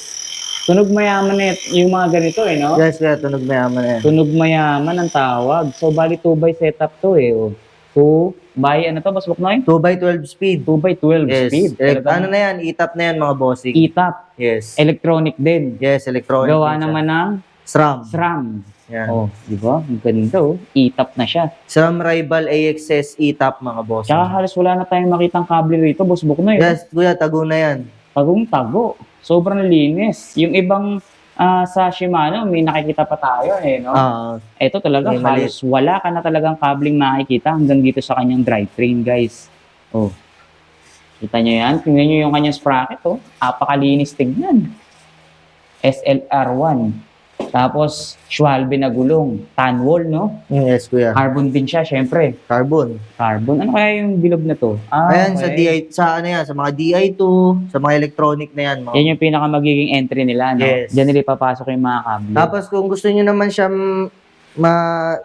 Tunog mayaman na yung mga ganito, eh, no? Yes, kuya. Tunog mayaman na yan. Tunog mayaman ang tawag. So, bali 2x setup to, eh, oh. 2x, ano to, Boss Buknoy? 2x12 speed. 2x12 Yes. speed. Ano na yan? E-top na yan, mga bossing. E-top. Yes. Electronic din. Yes, electronic. Gawa din siya. naman ng SRAM. SRAM. Yan. Oh, di ba? Ang ganda, oh. E-top na siya. SRAM Rival AXS E-top, mga bossing. Tsaka halos wala na tayong makitang kable rito, Boss Buknoy. Yes, kuya. Tago na yan. Tagong-tago. Sobrang linis. Yung ibang sa Shimano, may nakikita pa tayo, eh, no? Ito talaga, may maliit. halos wala ka na talagang kabling makikita hanggang dito sa kanyang drivetrain, guys. Oh. Kita nyo yan? Tingnan nyo yung kanyang sprocket, oh. Apakalinis tignan. SLR1. Tapos, Schwalbe na gulong. Tan wall, no? Yes, kuya. Carbon din siya, syempre. Carbon. Carbon. Ano kaya yung bilog na to? Ayan, sa okay. DI, sa ano yan, sa mga DI2, sa mga electronic na yan. Mga. Yan yung pinaka magiging entry nila, no? Yes. Diyan nila ipapasok yung mga kable. Tapos kung gusto niyo naman siya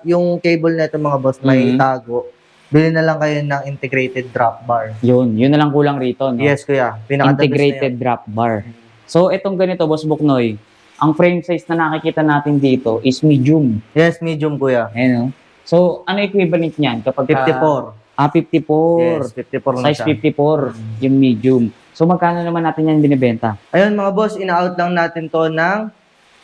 yung cable na ito, mga boss, may tago, bili na lang kayo ng integrated drop bar. Yun na lang kulang rito, no? Yes, kuya. Pinaka-the best Integrated drop bar. So, itong ganito, Boss Buknoy, ang frame size na nakikita natin dito is medium. na yan. Yes, medium, kuya. Ayan, no? So, ano equivalent niyan? Kapag 54. 54. Yes, 54 na Size siya. 54, yung medium. So, magkano naman natin yan binibenta? Ayun, mga boss, ina-out lang natin to ng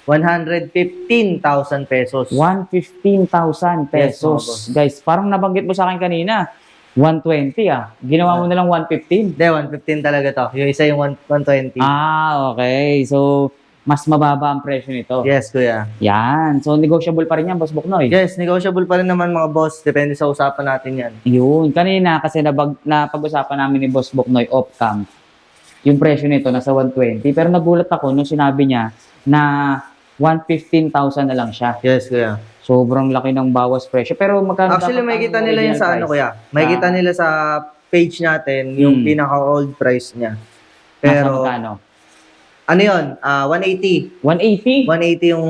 115,000 pesos. 115,000 pesos. Yes, Guys, parang nabanggit mo sa akin kanina, 120 ah. Ginawa mo na lang 115. Hindi, 115 talaga to. Yung isa yung 120. Okay. So, mas mababa ang presyo nito. Yes, kuya. Yan. So, negotiable pa rin yan, Boss Buknoy. Yes, negotiable pa rin naman mga boss. Depende sa usapan natin yan. Yun. Kanina, kasi napag-usapan namin ni Boss Buknoy off-cam, yung presyo nito nasa 120. Pero nagulat ako nung sinabi niya na 115,000 na lang siya. Yes, kuya. Sobrang laki ng bawas presyo. Pero magkano Actually, dapat may ang kita nila yun original sa ano, price? kuya. May kita nila sa page natin, yung pinaka-old price niya. Nasa Pero, magkano? ano yun? 180. 180. 180 yung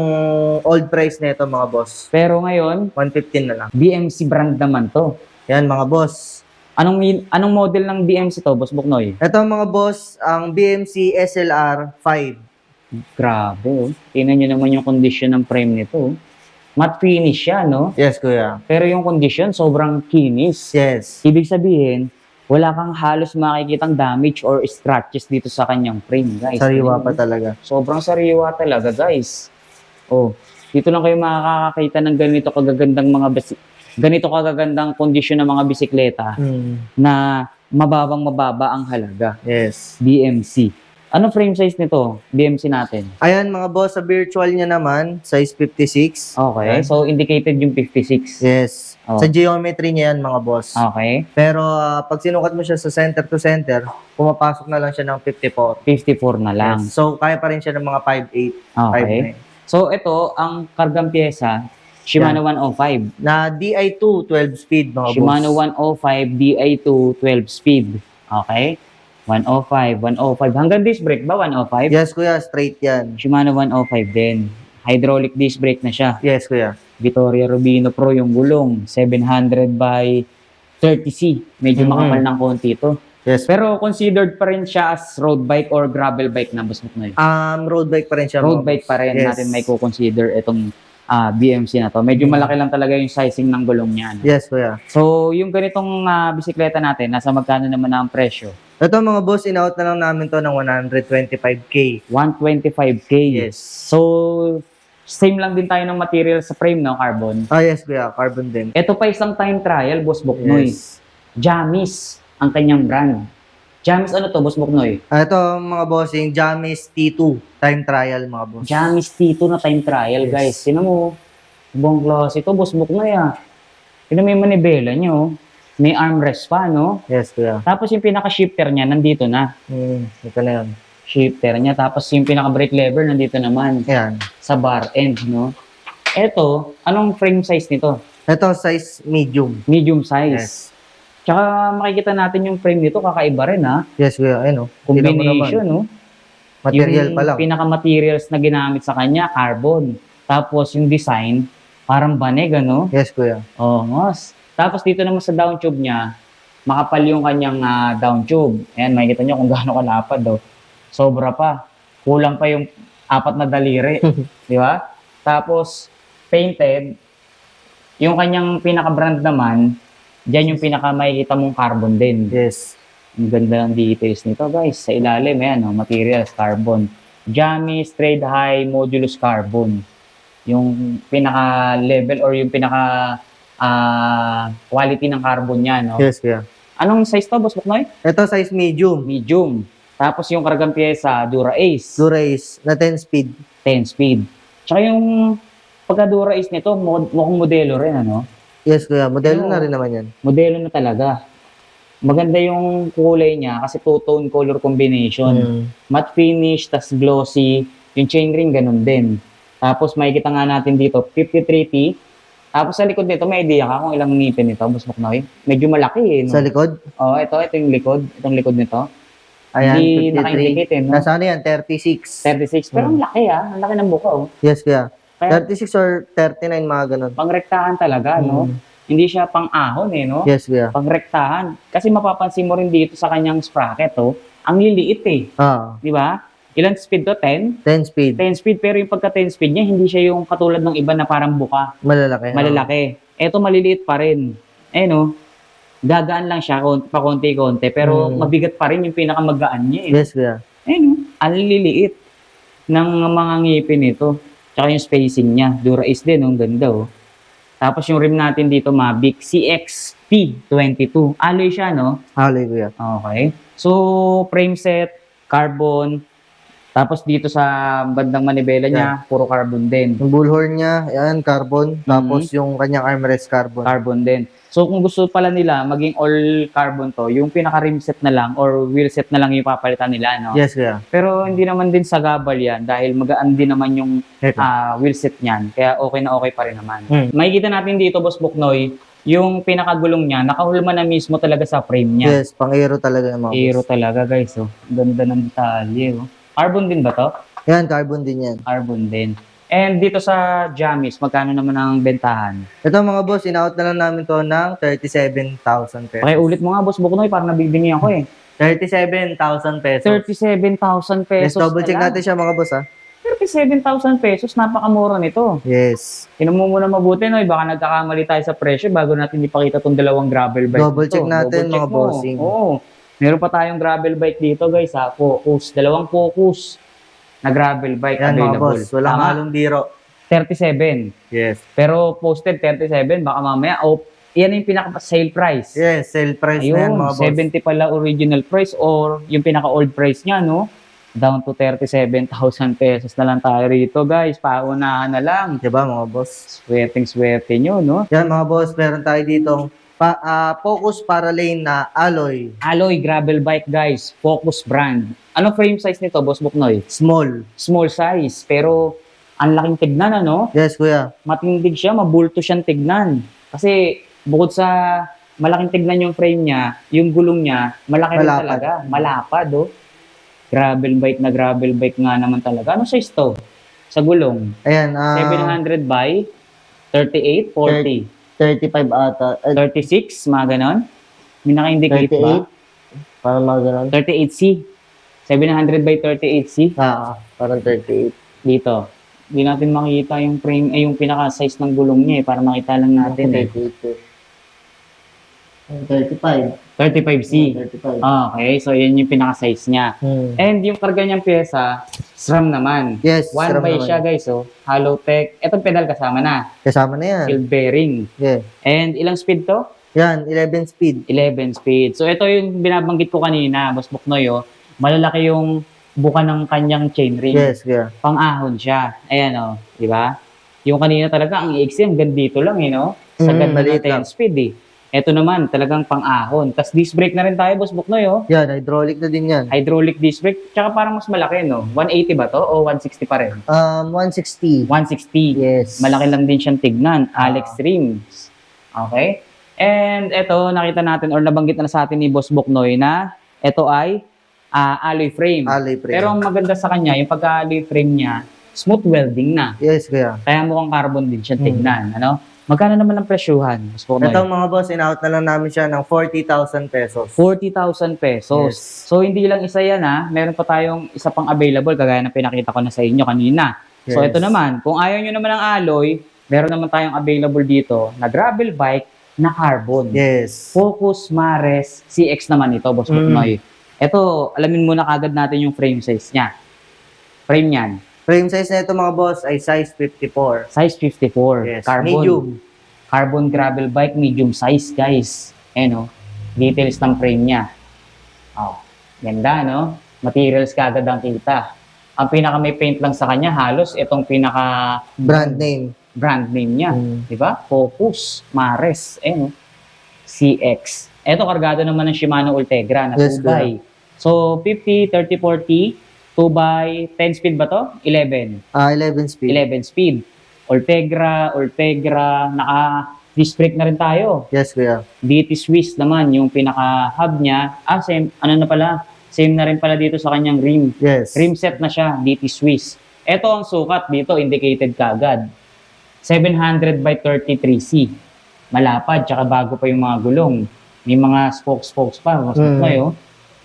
old price nito mga boss. Pero ngayon, 115 na lang. BMC brand naman to. Yan mga boss. Anong model ng BMC to, Boss Buknoy? Ito mga boss, ang BMC SLR 5. Grabe, oh. Tingnan nyo naman yung condition ng frame nito. Oh. Matte finish siya, no? Yes, kuya. Pero yung condition, sobrang kinis. Yes. Ibig sabihin, wala kang halos makikitang damage or scratches dito sa kanyang frame, guys. Sariwa Ayun, pa talaga. sobrang sariwa talaga, guys. Oh, dito lang kayo makakakita ng ganito kagagandang kondisyon ng mga bisikleta na mababa ang halaga. Yes. BMC. Ano frame size nito? BMC natin. Ayan mga boss, sa virtual niya naman, size 56. Okay, Ayan. so indicated yung 56. Yes. Oh. Sa geometry niya yan mga boss. Okay. Pero pag sinukat mo siya sa center to center, pumapasok na lang siya ng 54. 54 na lang. Yes. So, kaya pa rin siya ng mga 5'8", Okay. 5'9". So ito, ang kargang pyesa, Shimano 105. Na Di2 12 speed mga Shimano boss. 105 Di2 12 speed. Okay? 105. Hanggang disc brake ba 105? Yes kuya, straight yan. Shimano 105 din. Hydraulic disc brake na siya. Yes kuya. Vittoria Rubino Pro yung gulong. 700 by 30C. Medyo makapal ng konti ito. Yes. Pero considered pa rin siya as road bike or gravel bike na Boss Buknoy. Road bike pa rin siya. Road mga bike boss. pa rin Yes. natin may consider itong BMC na to. Medyo malaki lang talaga yung sizing ng gulong niya. No? Yes kuya. So, yung ganitong bisikleta natin, nasa magkano naman ang presyo? Ito mga boss, in-out na lang namin to ng 125k. 125K. Yes. So, same lang din tayo ng material sa frame, no? Carbon. Yes kuya, carbon din. Ito pa isang time trial, Boss Buknoy. Yes. Jamis, ang kanyang brand. Jamis ano to, Boss Buknoy? Ito mga bossing, Jamis T2 time trial mga boss. Jamis T2 na time trial, Yes. guys. Sino mo? Buong klase ito, Boss Buknoy, Sino may manibela nyo? May armrest pa, no? Yes kuya. Tapos yung pinaka-shifter niya, nandito na. Ito na yun. Shifter niya. Tapos yung pinaka-brake lever, nandito naman. Ayan. Sa bar end, no? Ito, anong frame size nito? Ito size medium. Medium size. Yes. Tsaka makikita natin yung frame nito, kakaiba rin, Yes kuya, ayun Tingnan mo Combination, naman. no? Material yung pa lang. pinaka-materials na ginamit sa kanya, carbon. Tapos yung design, parang banig, ano? Yes kuya. Oh, mas. Tapos dito naman sa down tube niya, makapal yung kanyang down tube. Ayan, makikita nyo kung gaano kalapad, oh. Sobra pa. Kulang pa yung 4 na daliri. Di ba? Tapos, painted, yung kanyang pinaka-brand naman, dyan yung pinaka-makikita mong carbon din. Yes. Ang ganda ng details nito, guys. Sa ilalim, ayan, materials, carbon. Jamis Trade High Modulus Carbon. Yung pinaka-level or yung quality ng carbon niya, no? Yes kuya. Anong size to, Boss Buknoy? Ito size medium. Medium. Tapos yung kargang pyesa, Dura Ace, Dura-Ace na 10 speed. 10 speed. Tsaka yung pagka Dura Ace nito, mukhang modelo rin, ano? Yes kuya, modelo Oo. na rin naman yan. Modelo na talaga. Maganda yung kulay niya kasi two-tone color combination. Matte finish, tas glossy. Yung chainring, ganun din. Tapos makikita nga natin dito, 53T. Tapos sa likod nito, may idea ka kung ilang ngipin nito, Boss Buknoy? Medyo malaki no? Sa likod, Oh, ito yung likod. Itong likod nito. ayan, Hindi 53. naka-indicate, no? Nasa ano yan, 36. 36. Pero ang laki, Ang laki ng buka, oh. Yes kuya. Kaya 36 or 39 mga ganun. pangrektahan talaga, no? Hindi siya pang-ahon, no? Yes kuya. Pangrektahan. Kasi mapapansin mo rin dito sa kanyang sprocket, ang liliit, Di ba? Ilang speed to? 10? 10 speed. 10 speed, pero yung pagka 10 speed niya, hindi siya yung katulad ng iba na parang buka. Malalaki. Malalaki. Eto maliliit pa rin. Gagaan lang siya, pa konti-konti, pero mabigat pa rin yung pinakamagaan niya. Yes kuya. Ang liliit ng mga ngipin nito. Tsaka yung spacing niya. Dura-Ace din, ang ganda, Tapos yung rim natin dito, Mavic CX T22. Alloy siya, no? Alloy, kuya. Okay. So, frame set, carbon. Tapos dito sa bandang manibela niya, puro carbon din. Yung bullhorn niya, yan, carbon. Tapos yung kanyang armrest, carbon. Carbon din. So, kung gusto pala nila maging all carbon to, yung pinaka-rim set na lang or wheel set na lang yung papalitan nila, no? Yes, kuya. Pero hindi naman din sagabal yan dahil magaan din naman yung Ito. wheel set niyan. Kaya okay na okay pa rin naman. Hmm. Makikita natin dito, Boss Buknoy, yung pinakagulong niya, nakahulma na mismo talaga sa frame niya. Yes, pang-aero talaga yung mga Aero boss. talaga, guys. Oh. Ganda ng detalye. Oh. Carbon din ba to? Yan, carbon din yan. Carbon din. And dito sa Jamis, magkano naman ang bentahan? Ito mga boss, in-out na lang namin to ng 37,000 pesos. Okay, ulit mo nga, Boss Buknoy, para nabibingi ako eh. 37,000 pesos. 37,000 Yes, pesos double check na lang. natin siya mga boss, ha? 37,000 pesos, napakamura nito. Yes. Tinan mo muna mabuti, no? Baka nagkakamali tayo sa presyo bago natin ipakita tong dalawang gravel bike Double dito. check natin, Double check mga mo. bossing. Oo. Meron pa tayong gravel bike dito, guys, ha? Focus. Dalawang Focus na gravel bike Yan mga available. boss, walang Tama? halong biro. 37. Yes. Pero posted 37, baka mamaya, yan yung pinaka-sale price. Yes, sale price na yan Ayun, mga boss. 70 pala original price or yung pinaka-old price niya, no? Down to 37,000 pesos na lang tayo rito, guys. Paunahan na lang. Diba mga boss? Swerte nyo, no? Yan mga boss, meron tayo ditong Focus Paralane na alloy. Alloy gravel bike, guys. Focus brand. Ano frame size nito, Boss Buknoy? Small. Small size, pero ang laking tignan, ano? Yes, kuya. Matindig siya, mabulto siyang tignan. Kasi bukod sa malaking tignan yung frame niya, yung gulong niya, malaki rin Malapad. talaga. Malapad, oh. Gravel bike na gravel bike nga naman talaga. Ano size to? Sa gulong? Ayan, 700 by 38, 40, 35 ata. 36, mga ganon. May naka-indicate ba? 38. Parang mga ganun. 38C. 700 by 38C. Parang 38. Dito. Hindi natin makita yung frame, yung pinaka-size ng gulong niya para makita lang natin eh. 35. 35C. 35. Okay, so yan yung pinaka-size niya. Hmm. And yung karga niyang pyesa, SRAM naman. Yes, One SRAM by naman. siya, guys. Oh. Halotek. Itong pedal kasama na. Kasama na yan. Field bearing. Yeah. And ilang speed to? Yan, 11 speed. 11 speed. So ito yung binabanggit ko kanina, Boss Buknoy. Oh. Malalaki yung buka ng kanyang chainring. Yes, kuya. Pang-ahon siya. Ayan o, di ba? Yung kanina talaga, ang iiksi, hanggang dito lang, no? Sa ganda ng maliit 10 lang. speed, eh. Ito naman, talagang pang-ahon. Tapos disc brake na rin tayo, Boss Buknoy, oh. Yan, hydraulic na din yan. Hydraulic disc brake. Tsaka parang mas malaki, no? 180 ba to? O 160 pa rin? 160. 160. Yes. Malaki lang din siyang tignan. Alex Rims. Okay? And ito, nakita natin or nabanggit na sa atin ni Boss Buknoy na ito ay alloy frame. Alloy frame. Pero ang maganda sa kanya, yung pagka-alloy frame niya, smooth welding na. Yes, kuya. Kaya mukhang carbon din siya tignan. Ano? Magkano naman ang presyuhan? Boss Buknoy? Ito mga boss, in-out na lang namin siya ng 40,000 pesos. 40,000 pesos. Yes. So, hindi lang isa yan ha. Meron pa tayong isa pang available, kagaya ng pinakita ko na sa inyo kanina. So, Yes. ito naman. Kung ayaw nyo naman ng alloy, meron naman tayong available dito na gravel bike na carbon. Yes. Focus Mares CX naman ito, Boss Buknoy. Ito, alamin muna kagad natin yung frame size niya. Frame niyan. Frame size na ito mga boss ay size 54. Size 54. Yes. Carbon. Medium. Carbon gravel bike, medium size, guys. Ayan, oh. Details ng frame niya. Oh, ganda, no? Materials kagad ang kita. Ang pinaka may paint lang sa kanya, halos itong pinaka Brand name. brand name niya. Mm. Di ba? Focus, Mares, ayan, oh. CX. Ito, kargado naman ng Shimano Ultegra na Yes, 2x. So, 50, 30, 40, 2x, 10 speed ba to? 11. 11 speed. 11 speed. Ultegra, naka-disc brake na rin tayo. Yes, kuya. DT Swiss naman, yung pinaka-hub niya. Same, same na rin pala dito sa kanyang rim. Yes. Rim set na siya, DT Swiss. Ito ang sukat dito, indicated kagad. 700 by 33C. Malapad, tsaka bago pa yung mga gulong. May mga spokes pa. Mas tayo.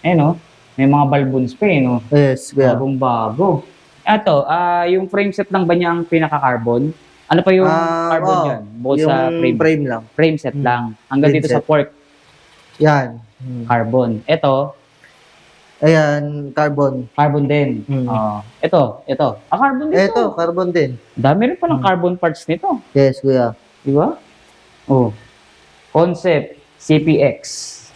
Ayun, may mga balbons pa, no? Yes, kuya. Bagong-bago. Ito, yung frame set lang ba niya ang pinaka-carbon? Ano pa yung carbon dyan? Bukod yung sa frame. lang. Frame set lang. Hanggang Frame dito sa set. fork, Yan. carbon. Ito, Ayan, carbon. carbon din. Ito. Carbon din to. Ito, carbon din. Dami rin palang carbon parts nito. Yes, kuya. Di ba? Oh. Concept. CPX,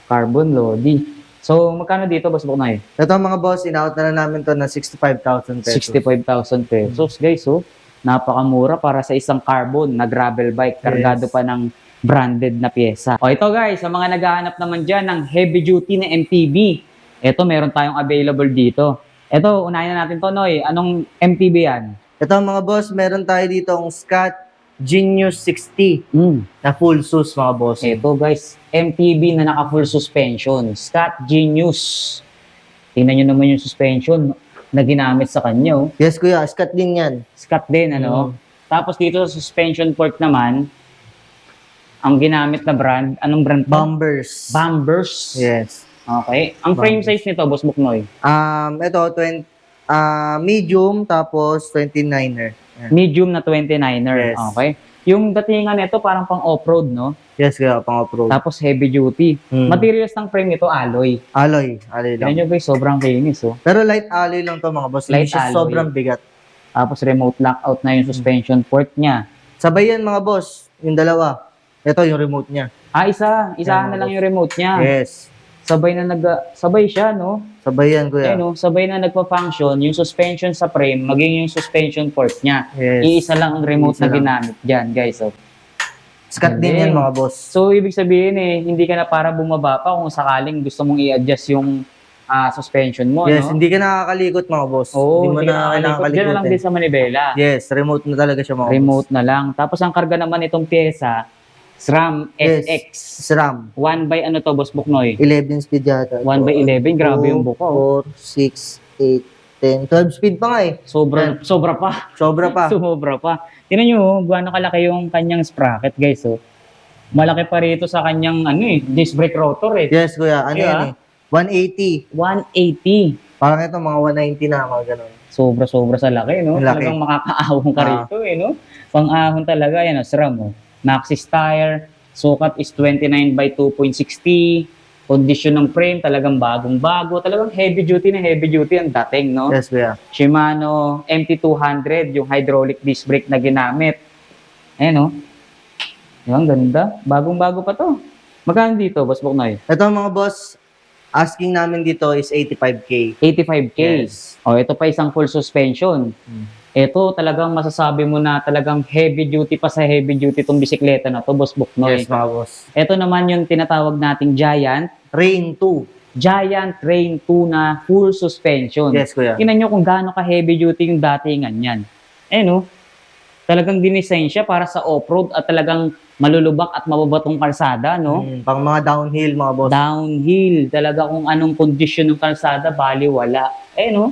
Carbon Lodi. So, magkano dito, Boss Buknoy? Ito mga boss, in-out na lang namin to ng 65,000 pesos. 65,000 pesos, guys. So, napakamura para sa isang carbon na gravel bike. Kargado pa ng branded na pyesa. O ito guys, sa mga naghahanap naman dyan ng heavy duty na MTB, ito meron tayong available dito. Ito, unahin na natin to, Noy. Anong MTB yan? Ito mga boss, meron tayo dito ang Scott Genius 60 Mm. na full sus mga boss. Ito guys, MTB na naka full suspension. Scott Genius. Tingnan nyo naman yung suspension na ginamit sa kanya. Oh. Yes kuya, Scott din yan. Scott din, ano? Tapos dito sa suspension port naman, ang ginamit na brand, anong brand to? Bombers. Bombers. Yes. Okay. Ang frame Bombers. size nito, Boss Buknoy? Ito, medium, tapos 29er. Yan. Medium na 29er. Yes. Okay. Yung datingan nito parang pang off-road, no? Yes kuya, pang off-road. Tapos heavy duty. Mm. Materials ng frame nito, alloy. Alloy Tignan lang. nyo guys, sobrang kinis, oh. Pero light alloy lang to mga boss. Light Hindi siya alloy. sobrang bigat. Tapos remote lockout na yung suspension port niya. Sabay yan mga boss, yung dalawa. Ito yung remote niya. Isa Yan, na lang yung remote niya. Yes. Sabay siya, no? Sabay yan kuya. Ayun, no? Sabay na nagpa-function yung suspension sa frame, maging yung suspension port niya. Yes. Iisa lang ang remote Iisa na lang. ginamit dyan, guys. Oh. Scott din yan Galing. mga boss. So, ibig sabihin hindi ka na para bumaba pa kung sakaling gusto mong i-adjust yung suspension mo, Yes, no? hindi ka nakakalikot mga boss. Oo, hindi mo hindi ka na kailangan nakakalikot. Diyan na lang din kalikutin. sa manibela. Yes, remote na talaga siya mga Remote boss. na lang. Tapos ang karga naman itong pyesa, SRAM Yes. SX. SRAM. 1 by ano to, Boss Buknoy? 11 speed yata. 1 by 11, grabe yung buka. Oh. 4, 6, 8, 10. 12 speed pa nga eh. Sobra pa. Sobra pa. Sobra pa. Tingnan nyo, gaano kalaki yung kanyang sprocket, guys. Oh. Malaki pa rito sa kanyang disc brake rotor eh. Yes, kuya. Ano Diba? yan eh? 180. 180. Parang ito, mga 190 na, mga ganun. Sobra sa laki, no? Ang laki. Talagang makakaahon ka Ah. rito, eh, no? Pang-ahon talaga, yan, SRAM, oh. Maxxis tire, sukat is 29 by 2.60. Condition ng frame, talagang bagong-bago. Talagang heavy duty ang dating, no? Yes, kuya. Shimano MT200, yung hydraulic disc brake na ginamit. Ayan, oh. Yan, ganda. Bagong-bago pa to. Magkano dito, Boss Buknoy? Ito mga boss, asking namin dito is 85K. 85K. Yes. O, ito pa isang full suspension. Ito talagang masasabi mo na talagang heavy duty pa sa heavy duty itong bisikleta na to, Boss Buknoy. Yes, mga boss. Ito naman yung tinatawag nating Giant. Rain 2. Giant Rain 2 na full suspension. Yes, kuya. Tingnan nyo kung gaano ka heavy duty yung datingan yan. Eh no, talagang dinisign siya para sa off-road at talagang malulubak at mababatong kalsada, no? Pang mga downhill, mga boss. Downhill, talaga kung anong condition ng kalsada, bali wala. Eh no,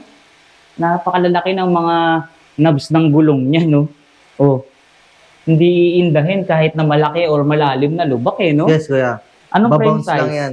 napakalalaki ng mga knobs ng gulong niya, no? Oh, hindi iindahin kahit na malaki or malalim na lubak, eh, no? Yes, kuya. Anong frame Babounce lang size? yan.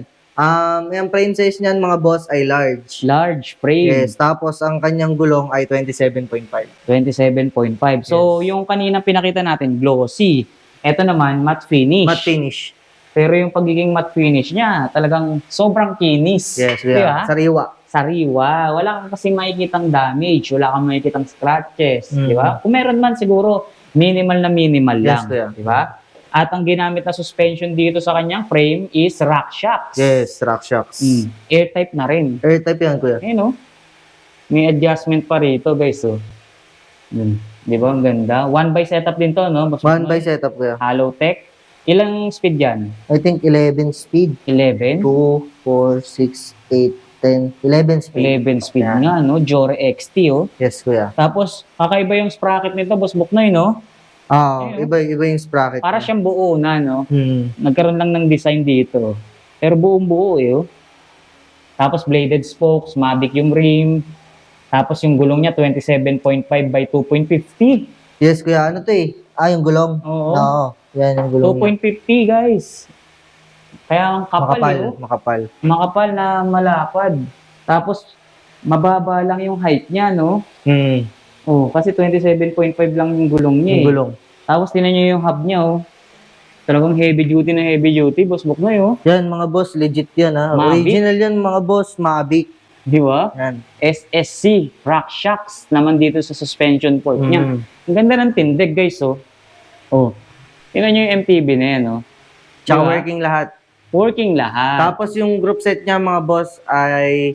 Yung frame size niyan, mga boss, ay large. Large frame. Yes, tapos ang kanyang gulong ay 27.5. 27.5. So, yung kanina pinakita natin, glossy. Ito naman, matte finish. Matte finish. Pero yung pagiging matte finish niya, talagang sobrang kinis. Yes, Di ba? kuya. Sariwa. Sariwa. Wala kang kasi makikitang damage. Wala kang makikitang scratches. Di ba? Kung meron man siguro, minimal na minimal Yes, lang. kuya. Di ba? At ang ginamit na suspension dito sa kanyang frame is rock shocks. Yes, rock shocks. Air-type na rin. Air type yan, kuya. Eh, no? May adjustment pa rito, guys. Oh. Di ba? Ang ganda. 1 by setup din to, no? Boss One by Buknoy? setup, kuya. Hollow tech. Ilang speed yan? I think 11 speed. 11? 2, 4, 6, 8, 10. 11 speed. 11 speed Yan. nga, no? Jore XT, oh. Yes, kuya. Tapos, kakaiba yung sprocket nito, Boss Buknoy, no? Ayun. Iba yung sprocket. Para siyang buo na, no? Hmm. Nagkaroon lang ng design dito. Pero buong buo, eh, oh. Tapos, bladed spokes, Mavic yung rim. Tapos, yung gulong niya, 27.5 by 2.50. Yes, kuya. Ano to eh? Yung gulong. Oo. Oo. Yan yung gulong. 2.50, guys. Kaya ang kapal, Makapal. eh, oh. Makapal. Makapal na malapad. Tapos, mababa lang yung height niya, no? Hmm. Oh, kasi 27.5 lang yung gulong niya. Yung eh. gulong. Tapos tinan niyo yung hub niya, oh. Talagang heavy duty na heavy duty, Boss Buknoy, oh. Yan, mga boss. Legit yan, ha. Mavic? Original yan, mga boss. Mavic. Di ba? Yan. SSC, rock shocks naman dito sa suspension port niya. Ang ganda ng tindig, guys, oh. Oh. Tingnan niyo yung MTB na yan, oh. Tsaka Diba? working lahat. Working lahat. Tapos yung group set niya mga boss ay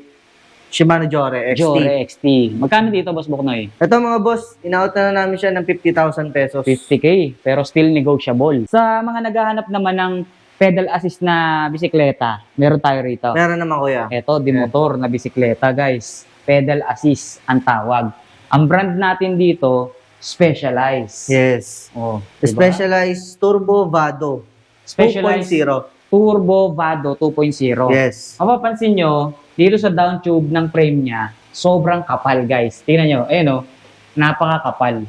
Shimano Jore XT. Jore XT. Magkano dito, Boss Buknoy? Ito mga boss, in-out na namin siya ng 50,000 pesos. 50K, pero still negotiable. Sa mga naghahanap naman ng pedal assist na bisikleta, meron tayo rito. Meron naman kuya. Ito, di motor na bisikleta, guys. Pedal assist ang tawag. Ang brand natin dito, Specialized. Yes. Oh, diba? Specialized Turbo Vado Specialized 2.0. Turbo Vado 2.0. Yes. Mapapansin nyo, dito sa down tube ng frame niya, sobrang kapal, guys. Tingnan nyo, napakakapal.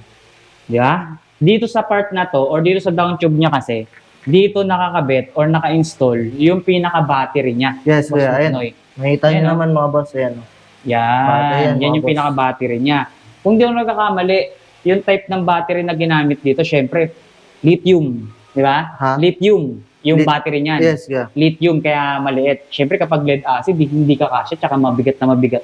Di ba? Dito sa part na to, or dito sa down tube niya kasi, dito nakakabit or naka-install yung pinaka-battery niya. Yes, Boss kuya. Ayan. Buknoy. Makita Ayan, niyo oh. naman mga boss. Ayan. Battery Yan, yan, yan mga yung boss. pinaka-battery niya. Kung di ako nagkakamali, yung type ng battery na ginamit dito, syempre, lithium. Di ba? Ha? Lithium, yung Lit- battery niyan. Yes, kuya. Lithium, kaya maliit. Syempre, kapag lead acid, hindi ka kasya, tsaka mabigat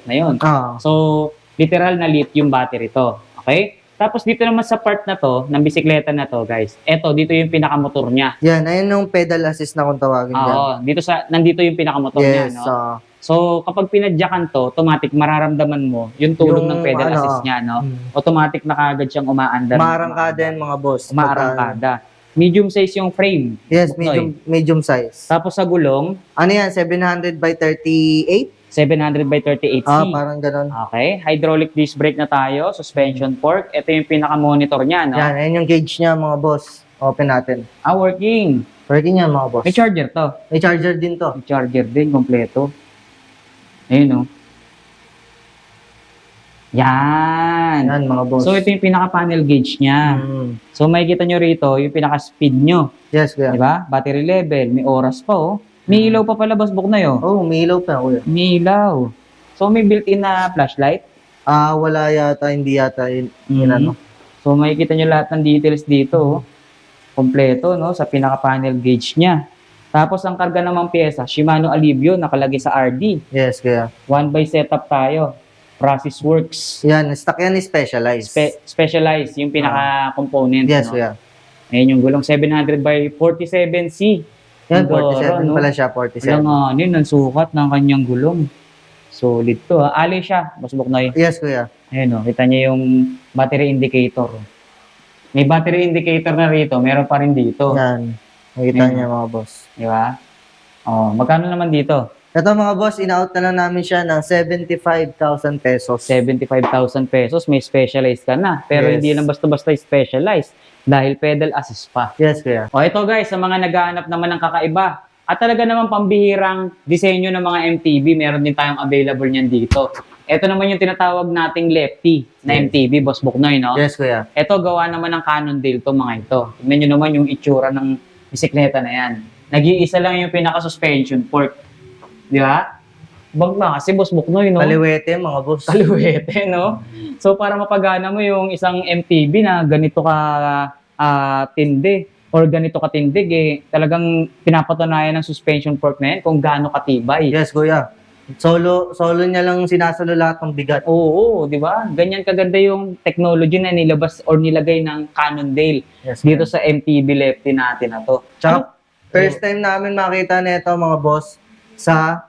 na yun. Ah. So, literal na lithium battery to. Okay? Tapos dito naman sa part na to, ng bisikleta na to, guys, eto, dito yung pinakamotor niya. Yan, ayun yung pedal assist na kung tawagin dyan. Oo, nandito yung pinakamotor niya, Yes, no? So, kapag pinadyakan to, automatic mararamdaman mo yung tulong ng Yung pedal ano, assist niya, no? Mm. Automatic na kagad siyang umaandar. Maarangkada yan mga boss. Umaarangkada. Medium size yung frame. Yes, Buknoy. medium size. Tapos sa gulong, Ano yan? 700 by 38? 700 by 38C. Parang ganun. Okay, hydraulic disc brake na tayo, suspension fork. Ito yung pinaka-monitor niya, no? Yan, ayun yung gauge niya mga boss. Open natin. Working. Working yan mga boss. May charger to. May charger din to. May charger din, kompleto. Ayun, no? Yan. Yan mga boss. So, ito yung pinaka-panel gauge niya. Mm. So, makikita nyo rito, yung pinaka-speed nyo. Yes, kuya. Di ba? Battery level, may oras pa, oh. May ilaw pa pala, Boss Buknoy, oh. Oh, may ilaw pa kuya. May ilaw. So, may built-in na flashlight. Wala yata, hindi yata. Mhm. Ano. So, makikita nyo lahat ng details dito, oh. Kompleto, no? Sa pinaka-panel gauge niya. Tapos, ang karga namang pyesa, Shimano Alivio, nakalagay sa RD. Yes, kuya. 1x setup tayo. Process Works. Yan, stock yan is specialized. Specialized, yung pinaka-component. Yes, no? kuya. Ayun yung gulong 700 by 47C. Yan, Andorra, 47 no? pala siya, Wala 47. nga, ang sukat ng kanyang gulong. Solid to, ha? Alay siya, Boss Buknoy. Yes, kuya. Ayun, kita niyo yung battery indicator. May battery indicator na rito, meron pa rin dito. Yan. Makita Ayun. niya mga boss. Di ba? Oh, magkano naman dito? Ito mga boss, in-out na lang namin siya ng 75,000 pesos. 75,000 pesos, may specialized ka na. Pero Yes. hindi lang basta-basta specialized dahil pedal assist pa. Yes, kuya. O ito guys, sa mga naghahanap naman ng kakaiba at talaga naman pambihirang disenyo ng mga MTB, meron din tayong available niyan dito. Ito naman yung tinatawag nating lefty na Yes. MTB, Boss Buknoy, no? Yes, kuya. Ito, gawa naman ng Cannondale to mga ito. Tignan nyo naman yung itsura ng bisikleta na yan. Nag-iisa lang yung pinaka-suspension fork. Di ba? Bag na kasi, Boss Buknoy, no? Kaliwete, mga boss. Kaliwete, no? So, para mapagana mo yung isang MTB na ganito ka tindi or ganito katindig, talagang pinapatunayan ng suspension fork na yan kung gaano katibay. Yes, kuya. Solo niya lang sinasalo lahat ng bigat. Oo, di ba? Ganyan kaganda yung technology na nilabas or nilagay ng Cannondale Yes, dito sa MTB lefty natin na to. Tsaka, first time namin makita nito mga boss sa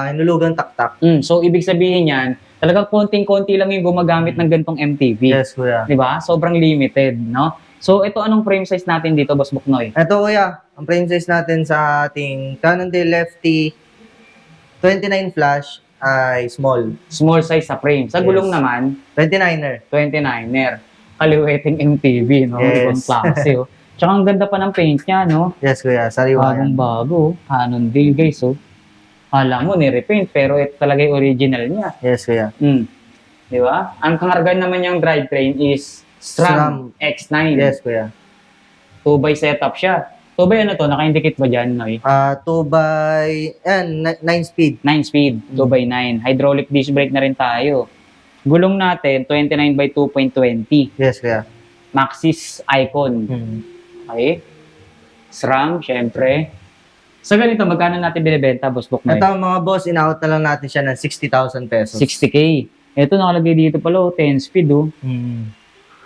hinulugang taktak. So, ibig sabihin yan, talagang konting-konti lang yung gumagamit ng gantong MTB. Yes, kuya. Di ba? Sobrang limited, no? So, ito anong frame size natin dito, Boss Buknoy? Ito kuya, ang frame size natin sa ating Cannondale Lefty 29 flash ay small. Small size sa frame. Sa Yes. gulong naman, 29er. 29er. Kaliweting MTB, no? Yes. Ibang klase, oh. Tsaka ang ganda pa ng paint niya, no? Yes, kuya. Sariwa yan. Bagong-bago. Cannondale, guys, oh. Alam mo, nirepaint, pero ito talaga yung original niya. Yes, kuya. Di ba? Ang karga naman yung drivetrain is SRAM X9. Yes, kuya. 2x setup siya. 2x ano to? Naka-indicate ba dyan, Noy? 9 speed. 9 speed, 2x9. Hydraulic disc brake na rin tayo. Gulong natin, 29 by 2.20. Yes, kuya. Maxxis Icon. Okay? SRAM, syempre. Sa ganito, magkano natin binibenta, Boss Buknoy? Ito mga boss, in-out na lang natin siya ng 60,000 pesos. 60K. Ito nakalagay dito pala, 10 speed, oh.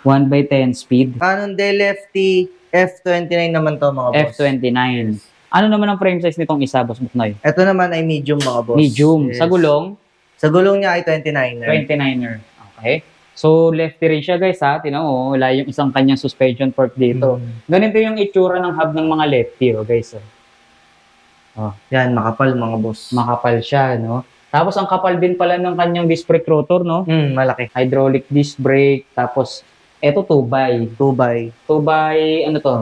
1 by 10 speed. Cannondale Lefty F29 naman to mga boss. F29. Ano naman ang frame size nitong isa, Boss Buknoy? Ito naman ay medium mga boss. Medium. Yes. Sa gulong, Sa gulong niya ay 29er. 29er. Okay. So, lefty rin siya guys ha. Tinan mo, wala yung isang kanyang suspension fork dito. Ganito yung itsura ng hub ng mga lefty, guys. Yan, makapal mga boss. Makapal siya, no? Tapos, ang kapal din pala ng kanyang disc brake rotor, no? Malaki. Hydraulic disc brake. Tapos, eto 2x. 2x. 2x, ano to?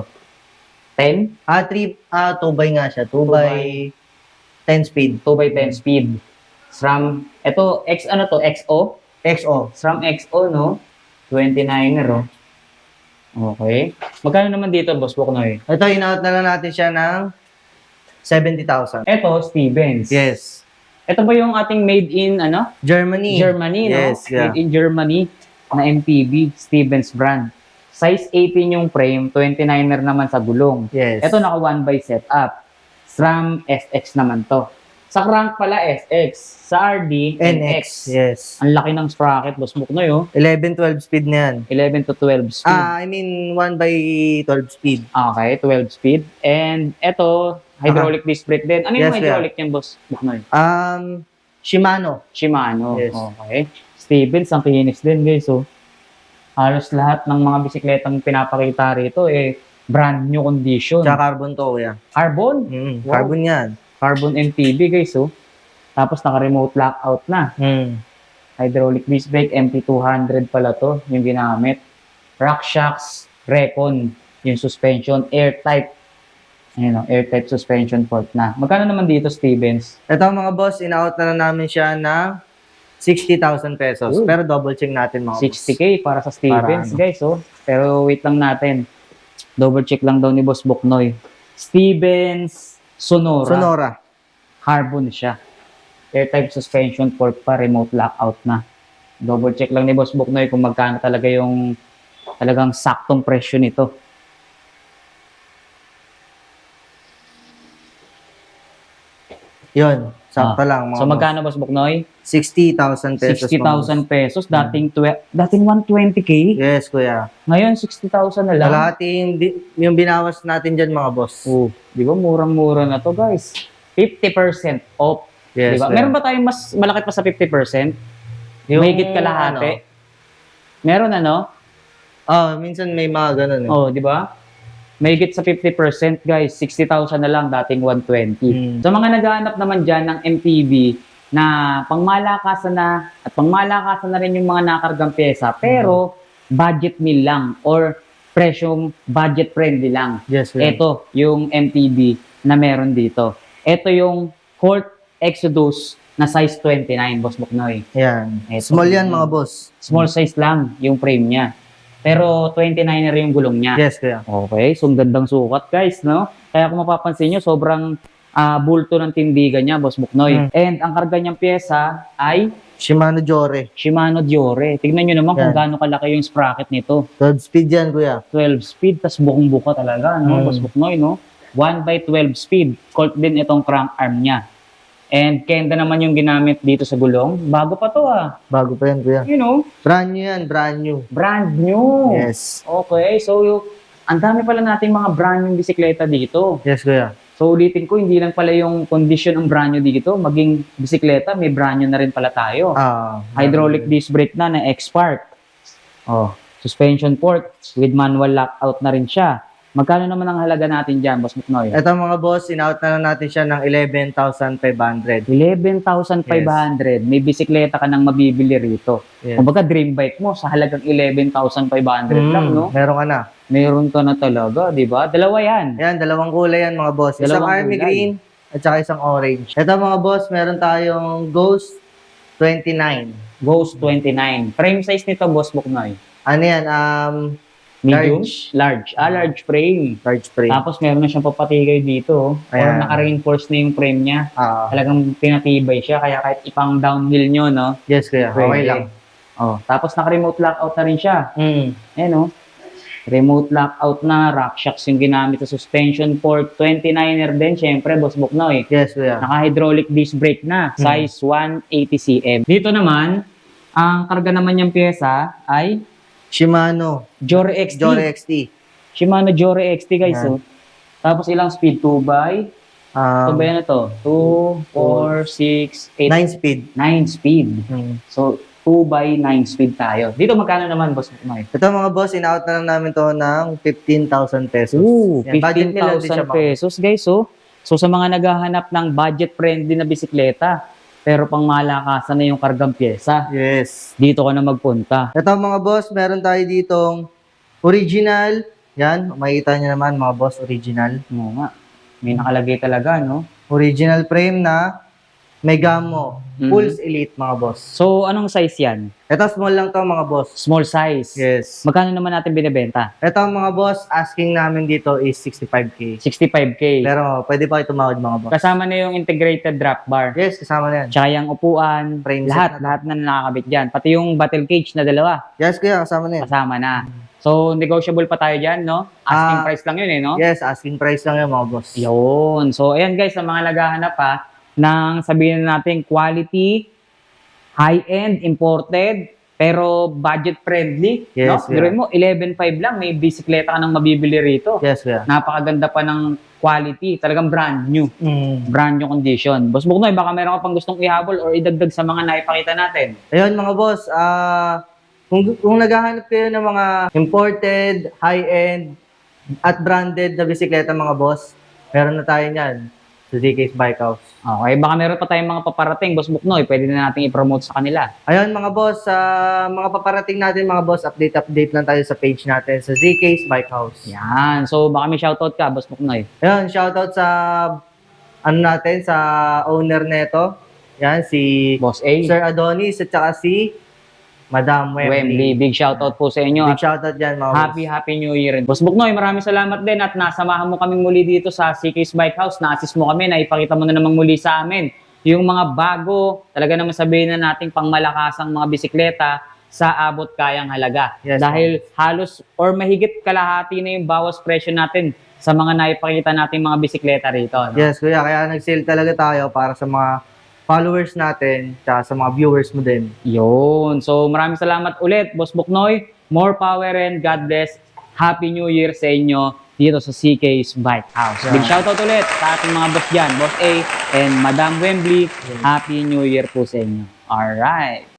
10? 2x nga siya. 2x 10 speed. 2x10 speed. SRAM, eto, ano to? XO? XO. SRAM XO, no? 29er, oh. Okay. Magkano naman dito, Boss Buknoy? Ito, in-out na lang natin siya ng 70,000. Eto, Stevens. Yes. Ito ba yung ating made in, ano? Germany. Germany, no? Yes, yeah. Made in Germany na MPB, Stevens brand. Size 18 yung frame, 29er naman sa gulong. Yes. Ito naka 1x setup. SRAM SX naman to. Sa crank pala SX. Sa RD, NX. Yes. Ang laki ng sprocket, Boss Buknoy, oh. 11-12 speed na yan. 11 to 12 speed. I mean 1x12 speed. Okay, 12 speed. And ito, hydraulic disc brake din. Ano yung Yes, hydraulic niyan, Boss Buknoy? Shimano. Shimano. Yes. Okay. Stevens, ang kinis din, guys. So, halos lahat ng mga bisikletang pinapakita rito, brand new condition. Tsaka carbon to, kuya. Carbon? Wow. Carbon yan. Carbon MTB, guys. So, tapos naka-remote lockout na. Hydraulic disc brake, MT200 pala to, yung ginamit. Rock shocks, Recon, yung suspension, air-type. Ayan o, air-type suspension port na. Magkano naman dito, Stevens? Ito mga boss, in-out na lang namin siya ng 60,000 pesos. Ooh. Pero double check natin mga 60K para sa Stevens, Para ano? guys. Oh. Pero wait lang natin. Double check lang daw ni Boss Buknoy. Stevens Sonora. Carbon siya. Air-type suspension port pa, remote lockout na. Double check lang ni Boss Buknoy kung magkano talaga yung talagang saktong presyo nito. Yun, sakto lang mga So magkano, Boss Buknoy? 60,000 pesos. 60,000 pesos. Dating 120K. Yes, kuya. Ngayon, 60,000 na lang. Kalahati yung binawas natin dyan mga boss. Oh, di ba? Murang-mura na to, guys. 50% off. Yes, Di ba? kuya. Meron ba tayong mas malaki pa sa 50%? Yung, Mahigit kalahati? Meron ano? Minsan may mga ganun eh. Oh, di ba? Mahigit sa 50%, guys. 60,000 na lang, dating 120. Sa mga naghahanap naman dyan ng MTB na pangmalakasan na at pangmalakasan na rin yung mga nakargang pyesa, pero budget meal lang or presyong budget friendly lang. Yes, kuya. Ito yung MTB na meron dito. Ito yung Court Exodus na size 29, Boss Buknoy. Yan. Ito. Small yan mga boss. Small size lang yung frame niya. Pero 29er yung gulong niya. Yes, kuya. Okay, so ang gandang sukat, guys, no? Kaya kung mapapansin nyo, sobrang bulto ng tindigan niya, Boss Buknoy. And ang karga niyang pyesa ay Shimano Jore. Shimano Diore. Tignan nyo naman kung Yan. gaano kalaki yung sprocket nito. 12 speed yan, kuya. 12 speed, tas bukong-buka talaga, no? Boss Buknoy, no? 1x12 speed. Colt din itong crank arm niya. And Kenda naman yung ginamit dito sa gulong. Bago pa to, Bago pa yan, kuya. You know, Brand new yan, brand new. brand new. Yes. Okay, so ang dami pala nating mga brand new bisikleta dito. Yes, kuya. So ulitin ko, hindi lang pala yung condition ang brand new dito, maging bisikleta, may brand new na rin pala tayo. Hydraulic disc brake na X-Spark. Oh, suspension port with manual lockout na rin siya. Magkano naman ang halaga natin dyan, Boss Buknoy? Ito mga boss, in-out na lang natin siya ng 11,500. 11,500. May bisikleta ka nang mabibili rito. Yes. Kumbaga dream bike mo sa halagang 11,500 lang, no? Meron ka na. Meron ka na talaga, di ba? Dalawa yan. Yan, dalawang kulay yan mga boss. Isang Dalawang army kulay. green at saka isang orange. Ito mga boss, meron tayong Ghost 29. Ghost 29. Frame size nito, Boss Buknoy? Ano yan? Medium? Large. Large. Large frame. Large frame. Tapos meron na siyang papatigay dito. Or Ayan. naka-reinforce na yung frame niya. Ah, Talagang pinatibay siya. Kaya kahit ipang downhill nyo, no? yes kuya, okay Pwede. lang. Oh, tapos naka-remote lockout na rin siya. Ayan, no? Remote lockout na. Rock shocks yung ginamit sa suspension port. 29er din, syempre, Boss Buknoy. Yes kuya. Naka-hydraulic disc brake na. Size 180 cm. Dito naman, ang karga naman niyang pyesa ay Shimano Jore XT. Jore XT. Shimano Jore XT, guys. Yan. Oh. Tapos ilang speed? 2x? So, ba yan ito? 2, 4, 6, 8, 9 speed. 9 speed. Hmm. So, 2 by 9 speed tayo. Dito magkano naman, Boss Mike? Ito mga boss, in-out na lang namin to ng 15,000 pesos. Ooh, Yan, budget meal lang din siya, 15,000 mga pesos, guys. Oh. So, sa mga naghahanap ng budget-friendly na bisikleta, pero pang malakasan na yung kargang pyesa, Yes. dito ka na magpunta. Ito mga boss, meron tayo ditong original. Yan, makikita nyo naman mga boss, original. Oo nga. May nakalagay talaga, no? Original frame na Megamo. Pulse Elite mga boss. So, anong size yan? Ito small lang to mga boss. Small size. Yes. Magkano naman natin binibenta? Ito mga boss, asking namin dito is 65k. 65K. Pero pwede pa kayo tumawad mga boss. Kasama na yung integrated drop bar. Yes, kasama na yan. Tsaka yung upuan, Frame set na to. lahat na nakakabit dyan. Pati yung battle cage na dalawa, Yes kuya, kasama na yan. kasama na. So, negotiable pa tayo dyan, no? Asking price lang yun, no? Yes, asking price lang yan mga boss. Yun. So, ayan guys, sa mga naghahanap pa, ng sabihin na natin quality, high-end, imported, pero budget-friendly. Yes, no? yeah. Biruin mo, 11.5 lang, may bisikleta ka nang mabibili rito. Yes kuya. Napakaganda pa ng quality, talagang brand new. Brand new condition. Boss Buknoy, baka meron ka pang gustong ihabol or idagdag sa mga naipakita natin. Ayun mga boss, kung naghahanap kayo ng mga imported, high-end, at branded na bisikleta mga boss, meron na tayo niyan sa ZK's Bike House. Okay, baka meron pa tayong mga paparating, Boss Buknoy, pwede na natin i-promote sa kanila. Ayun mga boss, mga paparating natin mga boss, update lang tayo sa page natin sa ZK's Bike House. Yan. So, baka may shoutout ka, Boss Buknoy. Ayun, shoutout sa natin, sa owner neto. Yan, si Boss A. Sir Adonis at saka si Madam Wembley. Big shoutout po sa inyo. Big shoutout dyan mga boss. Happy New Year. Boss Buknoy, maraming salamat din at nasamahan mo kaming muli dito sa CK's Bike House. Na-assist mo kami, naipakita mo na namang muli sa amin yung mga bago, talaga naman sabihin na nating pangmalakasang mga bisikleta sa abot kayang halaga. Yes, Dahil halos or mahigit kalahati na yung bawas presyo natin sa mga naipakita nating mga bisikleta rito. No? Yes, kuya. Kaya nag-sale talaga tayo para sa mga followers natin at sa mga viewers mo din. Yun. So maraming salamat ulit, Boss Buknoy. More power and God bless. Happy New Year sa inyo dito sa CK's Bike House. Yeah. Big shoutout ulit sa ating mga boss dyan, Boss A and Madam Wembley. Happy New Year po sa inyo. Alright.